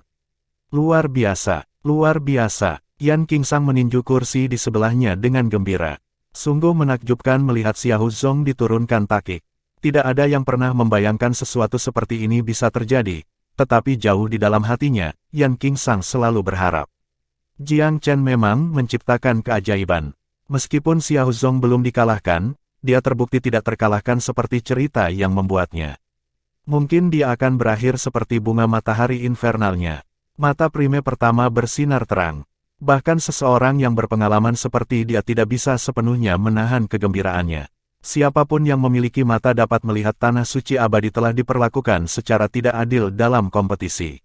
Luar biasa, luar biasa. Yan Qingsang meninju kursi di sebelahnya dengan gembira. Sungguh menakjubkan melihat Xiahou Zong diturunkan takik. Tidak ada yang pernah membayangkan sesuatu seperti ini bisa terjadi, tetapi jauh di dalam hatinya, Yan Qingsang selalu berharap. Jiang Chen memang menciptakan keajaiban. Meskipun Xiahou Zong belum dikalahkan, dia terbukti tidak terkalahkan seperti cerita yang membuatnya. Mungkin dia akan berakhir seperti bunga matahari infernalnya. Mata Prime pertama bersinar terang. Bahkan seseorang yang berpengalaman seperti dia tidak bisa sepenuhnya menahan kegembiraannya. Siapapun yang memiliki mata dapat melihat tanah suci abadi telah diperlakukan secara tidak adil dalam kompetisi.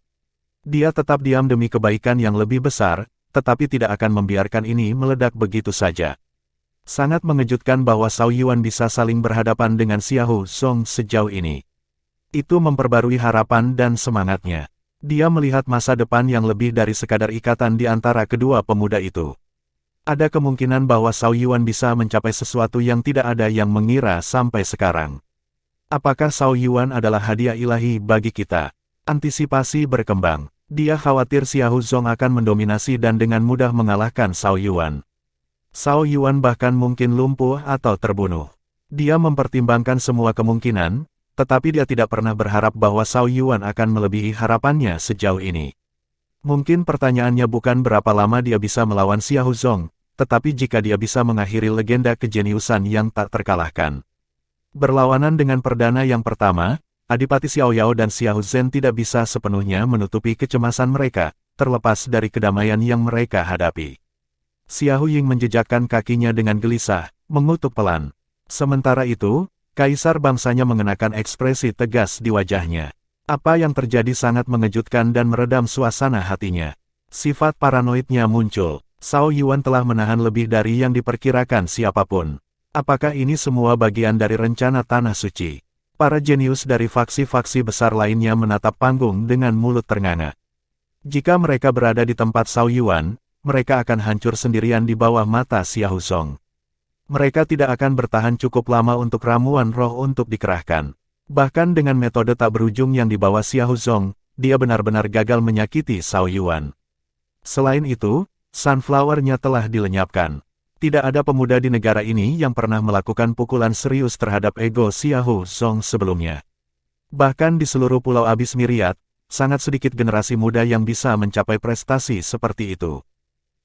Dia tetap diam demi kebaikan yang lebih besar, tetapi tidak akan membiarkan ini meledak begitu saja. Sangat mengejutkan bahwa Zhao Yuan bisa saling berhadapan dengan Xiahou Zong sejauh ini. Itu memperbarui harapan dan semangatnya. Dia melihat masa depan yang lebih dari sekadar ikatan di antara kedua pemuda itu. Ada kemungkinan bahwa Zhao Yuan bisa mencapai sesuatu yang tidak ada yang mengira sampai sekarang. Apakah Zhao Yuan adalah hadiah ilahi bagi kita? Antisipasi berkembang. Dia khawatir Xiahou Zong akan mendominasi dan dengan mudah mengalahkan Zhao Yuan. Zhao Yuan bahkan mungkin lumpuh atau terbunuh. Dia mempertimbangkan semua kemungkinan, tetapi dia tidak pernah berharap bahwa Zhao Yuan akan melebihi harapannya sejauh ini. Mungkin pertanyaannya bukan berapa lama dia bisa melawan Xiahou Zong, tetapi jika dia bisa mengakhiri legenda kejeniusan yang tak terkalahkan. Berlawanan dengan perdana yang pertama, Adipati Xiao Yao dan Xiahou Zhen tidak bisa sepenuhnya menutupi kecemasan mereka, terlepas dari kedamaian yang mereka hadapi. Xiahou Ying menjejakkan kakinya dengan gelisah, mengutuk pelan. Sementara itu, Kaisar bangsanya mengenakan ekspresi tegas di wajahnya. Apa yang terjadi sangat mengejutkan dan meredam suasana hatinya. Sifat paranoidnya muncul. Zhao Yuan telah menahan lebih dari yang diperkirakan siapapun. Apakah ini semua bagian dari rencana Tanah Suci? Para jenius dari faksi-faksi besar lainnya menatap panggung dengan mulut ternganga. Jika mereka berada di tempat Zhao Yuan, mereka akan hancur sendirian di bawah mata Xiahou Zong. Mereka tidak akan bertahan cukup lama untuk ramuan roh untuk dikerahkan. Bahkan dengan metode tak berujung yang dibawa Xiahou Zong, dia benar-benar gagal menyakiti Zhao Yuan. Selain itu, sunflower-nya telah dilenyapkan. Tidak ada pemuda di negara ini yang pernah melakukan pukulan serius terhadap ego Xiahou Zong sebelumnya. Bahkan di seluruh Pulau Abis Myriad, sangat sedikit generasi muda yang bisa mencapai prestasi seperti itu.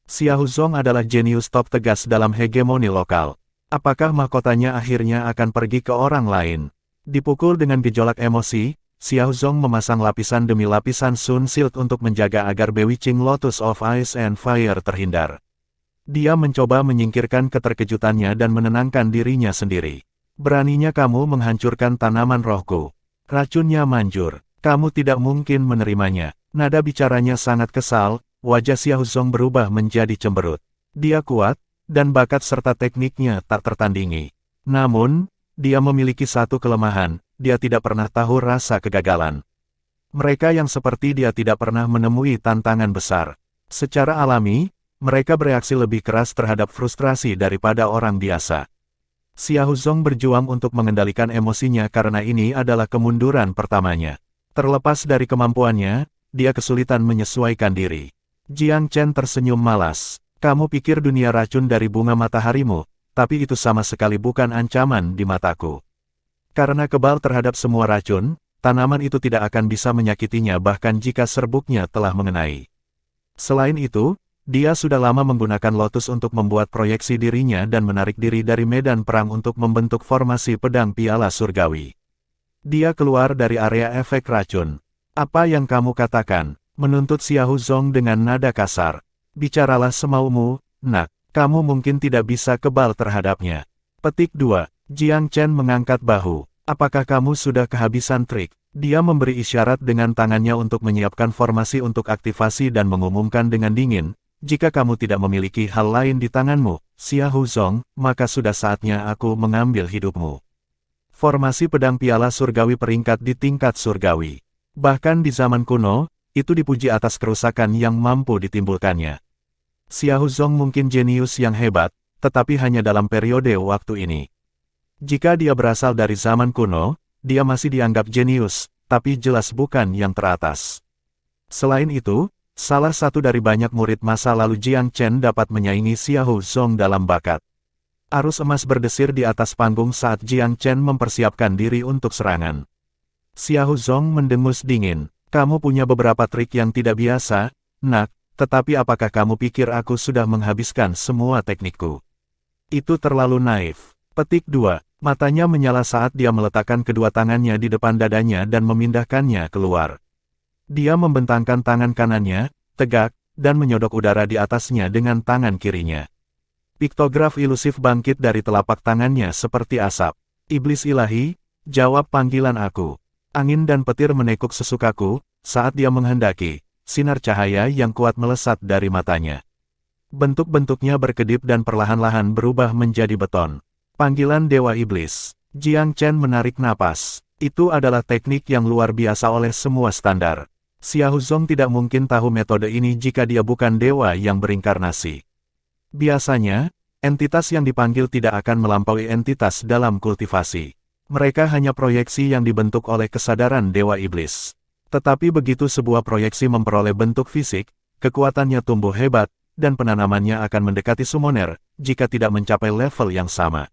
Xiahou Zong adalah jenius top tegas dalam hegemoni lokal. Apakah mahkotanya akhirnya akan pergi ke orang lain? Dipukul dengan gejolak emosi, Xiahou Zong memasang lapisan demi lapisan Sun Shield untuk menjaga agar Bewitching Lotus of Ice and Fire terhindar. Dia mencoba menyingkirkan keterkejutannya dan menenangkan dirinya sendiri. Beraninya kamu menghancurkan tanaman rohku. Racunnya manjur. Kamu tidak mungkin menerimanya. Nada bicaranya sangat kesal. Wajah Xiahou Zong berubah menjadi cemberut. Dia kuat, dan bakat serta tekniknya tak tertandingi. Namun, dia memiliki satu kelemahan, dia tidak pernah tahu rasa kegagalan. Mereka yang seperti dia tidak pernah menemui tantangan besar. Secara alami, mereka bereaksi lebih keras terhadap frustrasi daripada orang biasa. Xiahou Zong berjuang untuk mengendalikan emosinya karena ini adalah kemunduran pertamanya. Terlepas dari kemampuannya, dia kesulitan menyesuaikan diri. Jiang Chen tersenyum malas. Kamu pikir dunia racun dari bunga mataharimu, tapi itu sama sekali bukan ancaman di mataku. Karena kebal terhadap semua racun, tanaman itu tidak akan bisa menyakitinya bahkan jika serbuknya telah mengenai. Selain itu, dia sudah lama menggunakan lotus untuk membuat proyeksi dirinya dan menarik diri dari medan perang untuk membentuk formasi pedang piala surgawi. Dia keluar dari area efek racun. Apa yang kamu katakan? Menuntut Xiahou Zong dengan nada kasar. Bicaralah semaumu, nak. Kamu mungkin tidak bisa kebal terhadapnya. Petik 2. Jiang Chen mengangkat bahu. Apakah kamu sudah kehabisan trik? Dia memberi isyarat dengan tangannya untuk menyiapkan formasi untuk aktivasi dan mengumumkan dengan dingin, jika kamu tidak memiliki hal lain di tanganmu, Xiahou Zong, maka sudah saatnya aku mengambil hidupmu. Formasi pedang piala surgawi peringkat di tingkat surgawi. Bahkan di zaman kuno, itu dipuji atas kerusakan yang mampu ditimbulkannya. Xiahou Zong mungkin jenius yang hebat, tetapi hanya dalam periode waktu ini. Jika dia berasal dari zaman kuno, dia masih dianggap jenius, tapi jelas bukan yang teratas. Selain itu, salah satu dari banyak murid masa lalu Jiang Chen dapat menyaingi Xiahou Zong dalam bakat. Arus emas berdesir di atas panggung saat Jiang Chen mempersiapkan diri untuk serangan. Xiahou Zong mendengus dingin. Kamu punya beberapa trik yang tidak biasa, nak, tetapi apakah kamu pikir aku sudah menghabiskan semua teknikku? Itu terlalu naif. Petik 2. Matanya menyala saat dia meletakkan kedua tangannya di depan dadanya dan memindahkannya keluar. Dia membentangkan tangan kanannya, tegak, dan menyodok udara di atasnya dengan tangan kirinya. Piktograf ilusif bangkit dari telapak tangannya seperti asap. Iblis ilahi, jawab panggilan aku. Angin dan petir menekuk sesukaku, saat dia menghendaki, sinar cahaya yang kuat melesat dari matanya. Bentuk-bentuknya berkedip dan perlahan-lahan berubah menjadi beton. Panggilan Dewa Iblis. Jiang Chen menarik napas. Itu adalah teknik yang luar biasa oleh semua standar. Xiahou Zong tidak mungkin tahu metode ini jika dia bukan dewa yang berinkarnasi. Biasanya, entitas yang dipanggil tidak akan melampaui entitas dalam kultivasi. Mereka hanya proyeksi yang dibentuk oleh kesadaran Dewa Iblis. Tetapi begitu sebuah proyeksi memperoleh bentuk fisik, kekuatannya tumbuh hebat, dan penanamannya akan mendekati summoner, jika tidak mencapai level yang sama.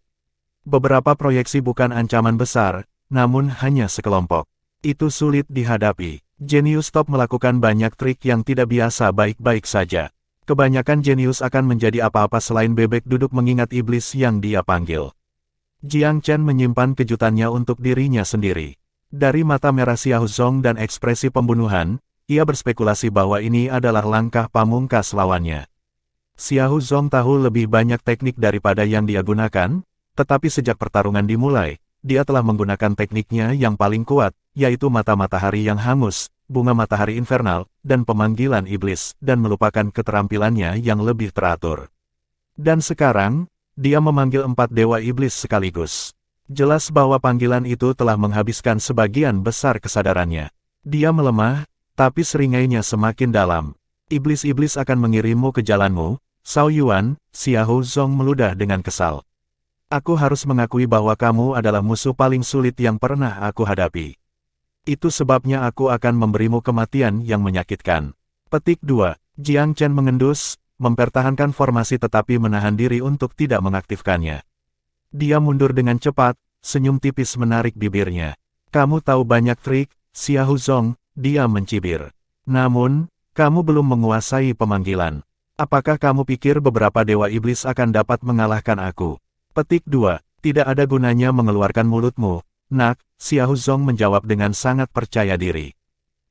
Beberapa proyeksi bukan ancaman besar, namun hanya sekelompok. Itu sulit dihadapi. Jenius top melakukan banyak trik yang tidak biasa baik-baik saja. Kebanyakan jenius akan menjadi apa-apa selain bebek duduk mengingat iblis yang dia panggil. Jiang Chen menyimpan kejutannya untuk dirinya sendiri. Dari mata merah Xiahou Zong dan ekspresi pembunuhan, ia berspekulasi bahwa ini adalah langkah pamungkas lawannya. Xiahou Zong tahu lebih banyak teknik daripada yang dia gunakan, tetapi sejak pertarungan dimulai, dia telah menggunakan tekniknya yang paling kuat, yaitu mata matahari yang hangus, bunga matahari infernal, dan pemanggilan iblis, dan melupakan keterampilannya yang lebih teratur. Dan sekarang, dia memanggil 4 dewa iblis sekaligus. Jelas bahwa panggilan itu telah menghabiskan sebagian besar kesadarannya. Dia melemah, tapi seringainya semakin dalam. Iblis-iblis akan mengirimmu ke jalanmu, Cao Yuan. Xiahou Zong meludah dengan kesal. Aku harus mengakui bahwa kamu adalah musuh paling sulit yang pernah aku hadapi. Itu sebabnya aku akan memberimu kematian yang menyakitkan. Petik 2. Jiang Chen mengendus, mempertahankan formasi tetapi menahan diri untuk tidak mengaktifkannya. Dia mundur dengan cepat, senyum tipis menarik bibirnya. Kamu tahu banyak trik, Xiahou Zong, dia mencibir. Namun, kamu belum menguasai pemanggilan. Apakah kamu pikir beberapa dewa iblis akan dapat mengalahkan aku? Petik 2. Tidak ada gunanya mengeluarkan mulutmu, nak, Xiahou Zong menjawab dengan sangat percaya diri.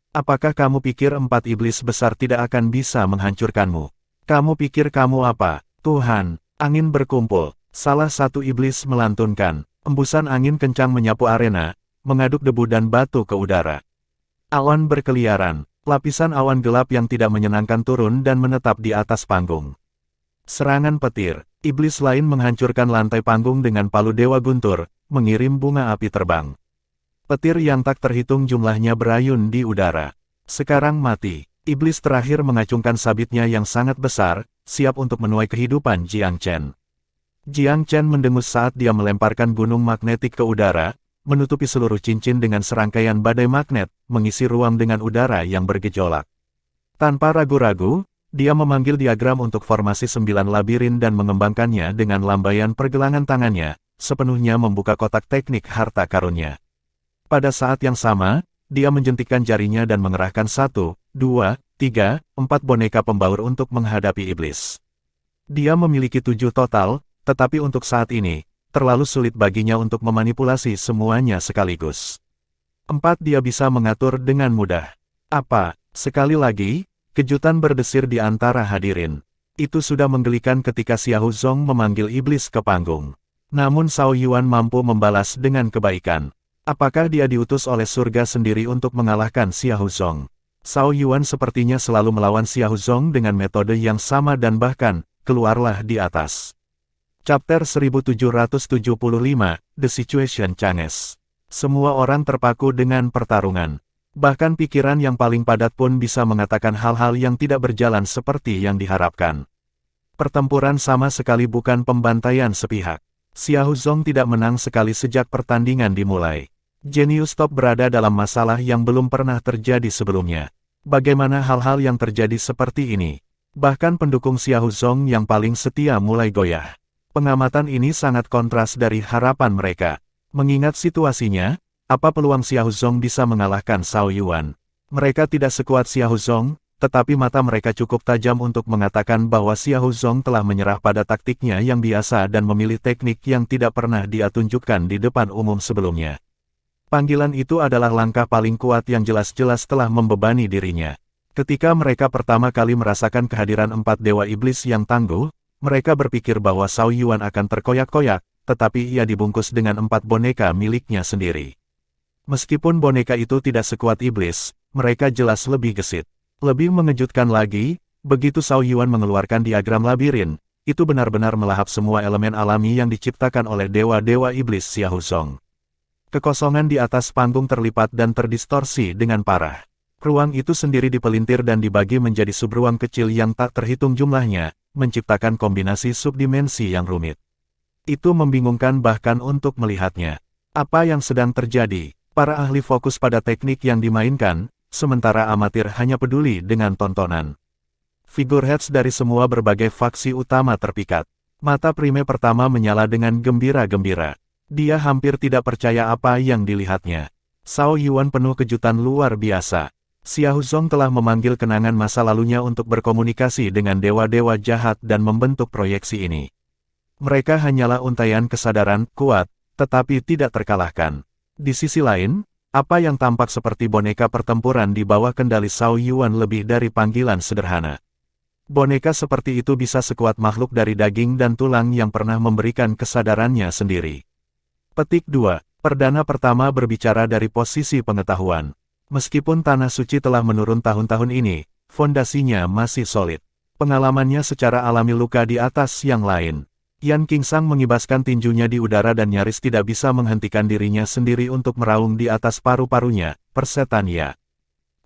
Apakah kamu pikir 4 iblis besar tidak akan bisa menghancurkanmu? Kamu pikir kamu apa? Tuhan, angin berkumpul. Salah satu iblis melantunkan. Embusan angin kencang menyapu arena, mengaduk debu dan batu ke udara. Awan berkeliaran. Lapisan awan gelap yang tidak menyenangkan turun dan menetap di atas panggung. Serangan petir. Iblis lain menghancurkan lantai panggung dengan palu dewa guntur, mengirim bunga api terbang. Petir yang tak terhitung jumlahnya berayun di udara. Sekarang mati. Iblis terakhir mengacungkan sabitnya yang sangat besar, siap untuk menuai kehidupan Jiang Chen. Jiang Chen mendengus saat dia melemparkan gunung magnetik ke udara, menutupi seluruh cincin dengan serangkaian badai magnet, mengisi ruang dengan udara yang bergejolak. Tanpa ragu-ragu, dia memanggil diagram untuk formasi 9 labirin dan mengembangkannya dengan lambaian pergelangan tangannya, sepenuhnya membuka kotak teknik harta karunnya. Pada saat yang sama, dia menjentikkan jarinya dan mengerahkan 1, 2, 3, 4 boneka pembaur untuk menghadapi iblis. Dia memiliki 7 total, tetapi untuk saat ini, terlalu sulit baginya untuk memanipulasi semuanya sekaligus. 4 dia bisa mengatur dengan mudah. Apa? Sekali lagi, kejutan berdesir di antara hadirin. Itu sudah menggelikan ketika Xiahou Zong memanggil iblis ke panggung. Namun Cao Yuan mampu membalas dengan kebaikan. Apakah dia diutus oleh surga sendiri untuk mengalahkan Xiahou Zong? Zhao Yuan sepertinya selalu melawan Xiahou Zong dengan metode yang sama dan bahkan, keluarlah di atas. Chapter 1775, The Situation Changes. Semua orang terpaku dengan pertarungan. Bahkan pikiran yang paling padat pun bisa mengatakan hal-hal yang tidak berjalan seperti yang diharapkan. Pertempuran sama sekali bukan pembantaian sepihak. Xiahou Zong tidak menang sekali sejak pertandingan dimulai. Genius Top berada dalam masalah yang belum pernah terjadi sebelumnya. Bagaimana hal-hal yang terjadi seperti ini? Bahkan pendukung Xiahou Zong yang paling setia mulai goyah. Pengamatan ini sangat kontras dari harapan mereka. Mengingat situasinya, apa peluang Xiahou Zong bisa mengalahkan Zhao Yuan? Mereka tidak sekuat Xiahou Zong, tetapi mata mereka cukup tajam untuk mengatakan bahwa Xiahou Zong telah menyerah pada taktiknya yang biasa dan memilih teknik yang tidak pernah dia tunjukkan di depan umum sebelumnya. Panggilan itu adalah langkah paling kuat yang jelas-jelas telah membebani dirinya. Ketika mereka pertama kali merasakan kehadiran 4 dewa iblis yang tangguh, mereka berpikir bahwa Zhao Yuan akan terkoyak-koyak, tetapi ia dibungkus dengan 4 boneka miliknya sendiri. Meskipun boneka itu tidak sekuat iblis, mereka jelas lebih gesit. Lebih mengejutkan lagi, begitu Zhao Yuan mengeluarkan diagram labirin, itu benar-benar melahap semua elemen alami yang diciptakan oleh dewa-dewa iblis Xiahou Zong. Kekosongan di atas panggung terlipat dan terdistorsi dengan parah. Ruang itu sendiri dipelintir dan dibagi menjadi subruang kecil yang tak terhitung jumlahnya, menciptakan kombinasi subdimensi yang rumit. Itu membingungkan bahkan untuk melihatnya. Apa yang sedang terjadi? Para ahli fokus pada teknik yang dimainkan, sementara amatir hanya peduli dengan tontonan. Figureheads dari semua berbagai faksi utama terpikat. Mata Prime pertama menyala dengan gembira-gembira. Dia hampir tidak percaya apa yang dilihatnya. Zhao Yuan penuh kejutan luar biasa. Xiahou Zong telah memanggil kenangan masa lalunya untuk berkomunikasi dengan dewa-dewa jahat dan membentuk proyeksi ini. Mereka hanyalah untaian kesadaran kuat, tetapi tidak terkalahkan. Di sisi lain, apa yang tampak seperti boneka pertempuran di bawah kendali Zhao Yuan lebih dari panggilan sederhana. Boneka seperti itu bisa sekuat makhluk dari daging dan tulang yang pernah memberikan kesadarannya sendiri. Petik 2. Perdana pertama berbicara dari posisi pengetahuan. Meskipun Tanah Suci telah menurun tahun-tahun ini, fondasinya masih solid. Pengalamannya secara alami luka di atas yang lain. Yan Qingsang mengibaskan tinjunya di udara dan nyaris tidak bisa menghentikan dirinya sendiri untuk meraung di atas paru-parunya, persetan ya.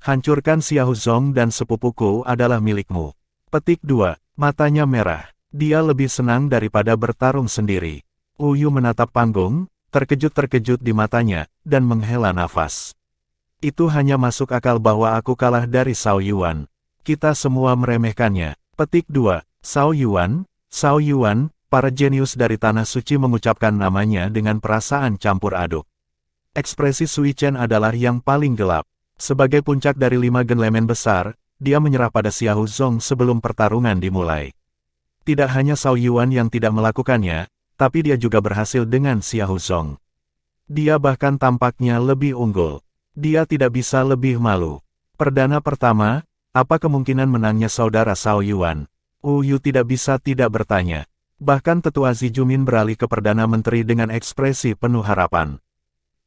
Hancurkan Xiahou Zong dan sepupuku adalah milikmu. Petik 2. Matanya merah. Dia lebih senang daripada bertarung sendiri. Yu menatap panggung, terkejut-terkejut di matanya, dan menghela nafas. Itu hanya masuk akal bahwa aku kalah dari Zhao Yuan. Kita semua meremehkannya. Petik 2. Zhao Yuan, para jenius dari Tanah Suci mengucapkan namanya dengan perasaan campur aduk. Ekspresi Sui Chen adalah yang paling gelap. Sebagai puncak dari 5 genlemen besar, dia menyerah pada Xiahou Zong sebelum pertarungan dimulai. Tidak hanya Zhao Yuan yang tidak melakukannya, tapi dia juga berhasil dengan Xiahou Zong. Dia bahkan tampaknya lebih unggul. Dia tidak bisa lebih malu. Perdana pertama, apa kemungkinan menangnya saudara Zhao Yuan? Yu tidak bisa tidak bertanya. Bahkan Tetua Zijumin beralih ke Perdana Menteri dengan ekspresi penuh harapan.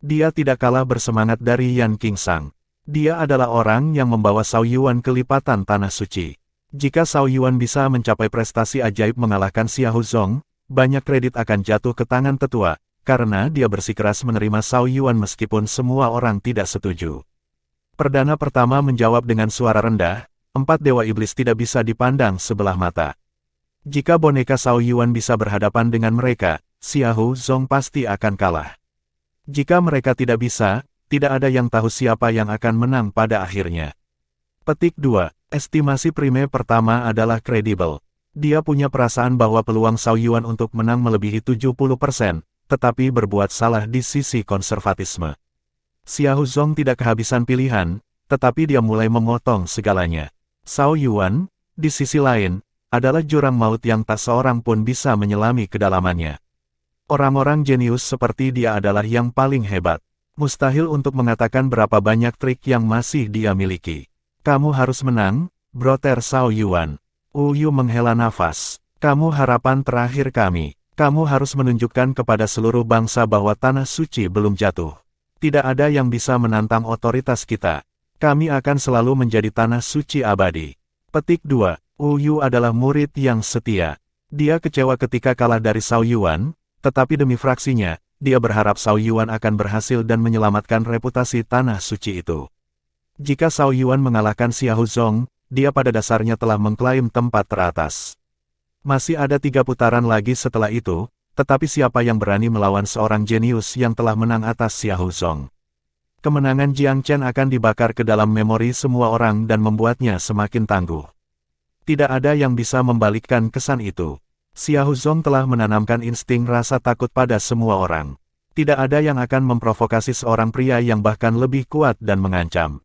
Dia tidak kalah bersemangat dari Yan Qingsang. Dia adalah orang yang membawa Zhao Yuan ke lipatan Tanah Suci. Jika Zhao Yuan bisa mencapai prestasi ajaib mengalahkan Xiahou Zong, banyak kredit akan jatuh ke tangan tetua, karena dia bersikeras menerima Zhao Yuan meskipun semua orang tidak setuju. Perdana pertama menjawab dengan suara rendah, 4 dewa iblis tidak bisa dipandang sebelah mata. Jika boneka Zhao Yuan bisa berhadapan dengan mereka, Xiahou Zong pasti akan kalah. Jika mereka tidak bisa, tidak ada yang tahu siapa yang akan menang pada akhirnya. Petik 2. Estimasi Prime pertama adalah kredibel. Dia punya perasaan bahwa peluang Zhao Yuan untuk menang melebihi 70%, tetapi berbuat salah di sisi konservatisme. Xiahou Zong tidak kehabisan pilihan, tetapi dia mulai memotong segalanya. Zhao Yuan, di sisi lain, adalah jurang maut yang tak seorang pun bisa menyelami kedalamannya. Orang-orang jenius seperti dia adalah yang paling hebat. Mustahil untuk mengatakan berapa banyak trik yang masih dia miliki. Kamu harus menang, broter Zhao Yuan. Yu menghela nafas. Kamu harapan terakhir kami. Kamu harus menunjukkan kepada seluruh bangsa bahwa Tanah Suci belum jatuh. Tidak ada yang bisa menantang otoritas kita. Kami akan selalu menjadi tanah suci abadi. Petik 2. Wu Yu adalah murid yang setia. Dia kecewa ketika kalah dari Zhao Yuan, tetapi demi fraksinya, dia berharap Zhao Yuan akan berhasil dan menyelamatkan reputasi tanah suci itu. Jika Zhao Yuan mengalahkan Xiahou Zong, dia pada dasarnya telah mengklaim tempat teratas. Masih ada 3 putaran lagi setelah itu, tetapi siapa yang berani melawan seorang jenius yang telah menang atas Xiahou Zong? Kemenangan Jiang Chen akan dibakar ke dalam memori semua orang dan membuatnya semakin tangguh. Tidak ada yang bisa membalikkan kesan itu. Xiahou Zong telah menanamkan insting rasa takut pada semua orang. Tidak ada yang akan memprovokasi seorang pria yang bahkan lebih kuat dan mengancam.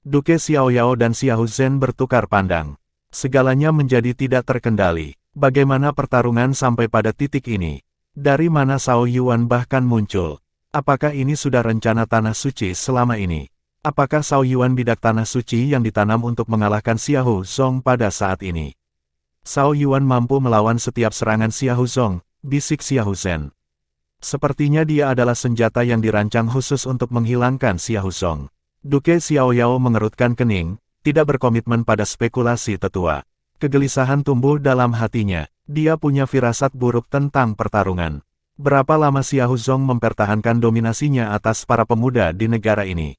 Duke Xiaoyao dan Xiahou Zhen bertukar pandang. Segalanya menjadi tidak terkendali. Bagaimana pertarungan sampai pada titik ini? Dari mana Zhao Yuan bahkan muncul? Apakah ini sudah rencana tanah suci selama ini? Apakah Zhao Yuan bidak tanah suci yang ditanam untuk mengalahkan Xiahou Zong pada saat ini? Zhao Yuan mampu melawan setiap serangan Xiahou Zong, bisik Xiahou Zhen. Sepertinya dia adalah senjata yang dirancang khusus untuk menghilangkan Xiahou Zong. Duke Xiaoyao mengerutkan kening, tidak berkomitmen pada spekulasi tetua. Kegelisahan tumbuh dalam hatinya, dia punya firasat buruk tentang pertarungan. Berapa lama Xiahou Zong mempertahankan dominasinya atas para pemuda di negara ini?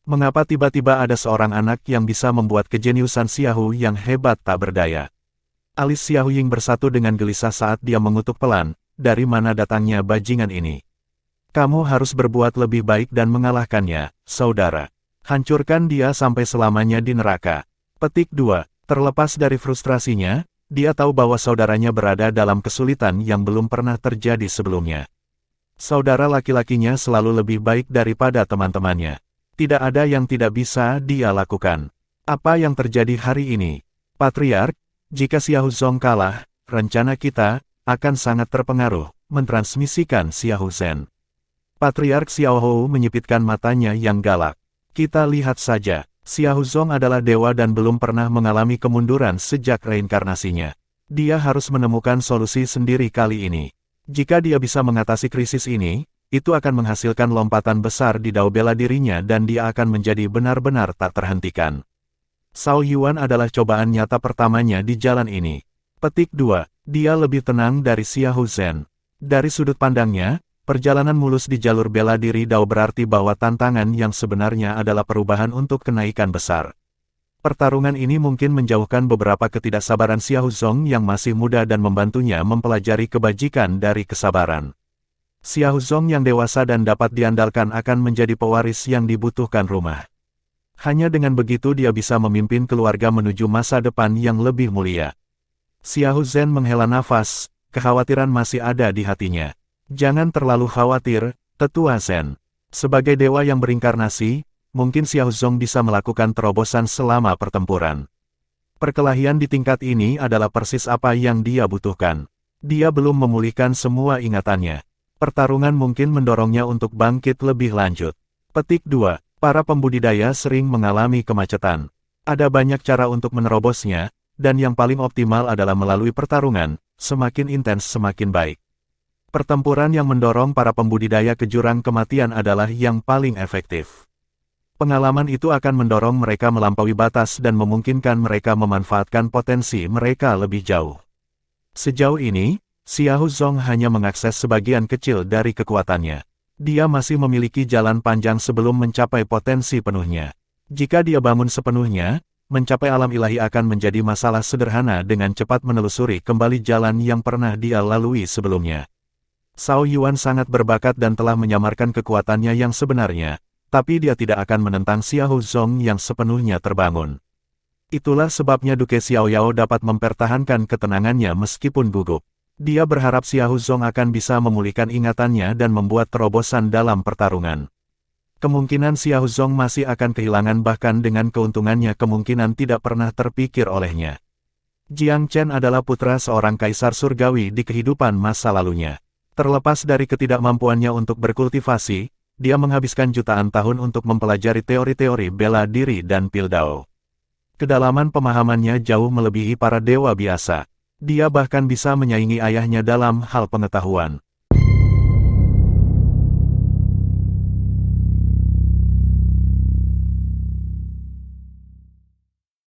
Mengapa tiba-tiba ada seorang anak yang bisa membuat kejeniusan Xiahou yang hebat tak berdaya? Alis Xiahou Ying bersatu dengan gelisah saat dia mengutuk pelan, dari mana datangnya bajingan ini? Kamu harus berbuat lebih baik dan mengalahkannya, saudara. Hancurkan dia sampai selamanya di neraka. Petik 2. Terlepas dari frustrasinya, dia tahu bahwa saudaranya berada dalam kesulitan yang belum pernah terjadi sebelumnya. Saudara laki-lakinya selalu lebih baik daripada teman-temannya. Tidak ada yang tidak bisa dia lakukan. Apa yang terjadi hari ini? Patriark, jika Xiahou Zong kalah, rencana kita akan sangat terpengaruh, mentransmisikan Xiahou Zhen. Patriark Xiaohou menyipitkan matanya yang galak. Kita lihat saja, Xiahou Zong adalah dewa dan belum pernah mengalami kemunduran sejak reinkarnasinya. Dia harus menemukan solusi sendiri kali ini. Jika dia bisa mengatasi krisis ini, itu akan menghasilkan lompatan besar di dao bela dirinya dan dia akan menjadi benar-benar tak terhentikan. Zhao Yuan adalah cobaan nyata pertamanya di jalan ini. Petik 2. Dia lebih tenang dari Xiahou Zhen. Dari sudut pandangnya, perjalanan mulus di jalur bela diri dao berarti bahwa tantangan yang sebenarnya adalah perubahan untuk kenaikan besar. Pertarungan ini mungkin menjauhkan beberapa ketidaksabaran Xiahou Zong yang masih muda dan membantunya mempelajari kebajikan dari kesabaran. Xiahou Zong yang dewasa dan dapat diandalkan akan menjadi pewaris yang dibutuhkan rumah. Hanya dengan begitu dia bisa memimpin keluarga menuju masa depan yang lebih mulia. Xiahou Zhen menghela nafas, kekhawatiran masih ada di hatinya. Jangan terlalu khawatir, Tetua Zhen. Sebagai dewa yang berinkarnasi, mungkin Xiahou Zong bisa melakukan terobosan selama pertempuran. Perkelahian di tingkat ini adalah persis apa yang dia butuhkan. Dia belum memulihkan semua ingatannya. Pertarungan mungkin mendorongnya untuk bangkit lebih lanjut. Petik 2. Para pembudidaya sering mengalami kemacetan. Ada banyak cara untuk menerobosnya, dan yang paling optimal adalah melalui pertarungan, semakin intens semakin baik. Pertempuran yang mendorong para pembudidaya ke jurang kematian adalah yang paling efektif. Pengalaman itu akan mendorong mereka melampaui batas dan memungkinkan mereka memanfaatkan potensi mereka lebih jauh. Sejauh ini, Xiahou Zong hanya mengakses sebagian kecil dari kekuatannya. Dia masih memiliki jalan panjang sebelum mencapai potensi penuhnya. Jika dia bangun sepenuhnya, mencapai alam ilahi akan menjadi masalah sederhana dengan cepat menelusuri kembali jalan yang pernah dia lalui sebelumnya. Zhao Yuan sangat berbakat dan telah menyamarkan kekuatannya yang sebenarnya, tapi dia tidak akan menentang Xiahou Zong yang sepenuhnya terbangun. Itulah sebabnya Duke Xiaoyao dapat mempertahankan ketenangannya meskipun gugup. Dia berharap Xiahou Zong akan bisa memulihkan ingatannya dan membuat terobosan dalam pertarungan. Kemungkinan Xiahou Zong masih akan kehilangan bahkan dengan keuntungannya kemungkinan tidak pernah terpikir olehnya. Jiang Chen adalah putra seorang kaisar surgawi di kehidupan masa lalunya. Terlepas dari ketidakmampuannya untuk berkultivasi, dia menghabiskan jutaan tahun untuk mempelajari teori-teori bela diri dan pil dao. Kedalaman pemahamannya jauh melebihi para dewa biasa. Dia bahkan bisa menyaingi ayahnya dalam hal pengetahuan.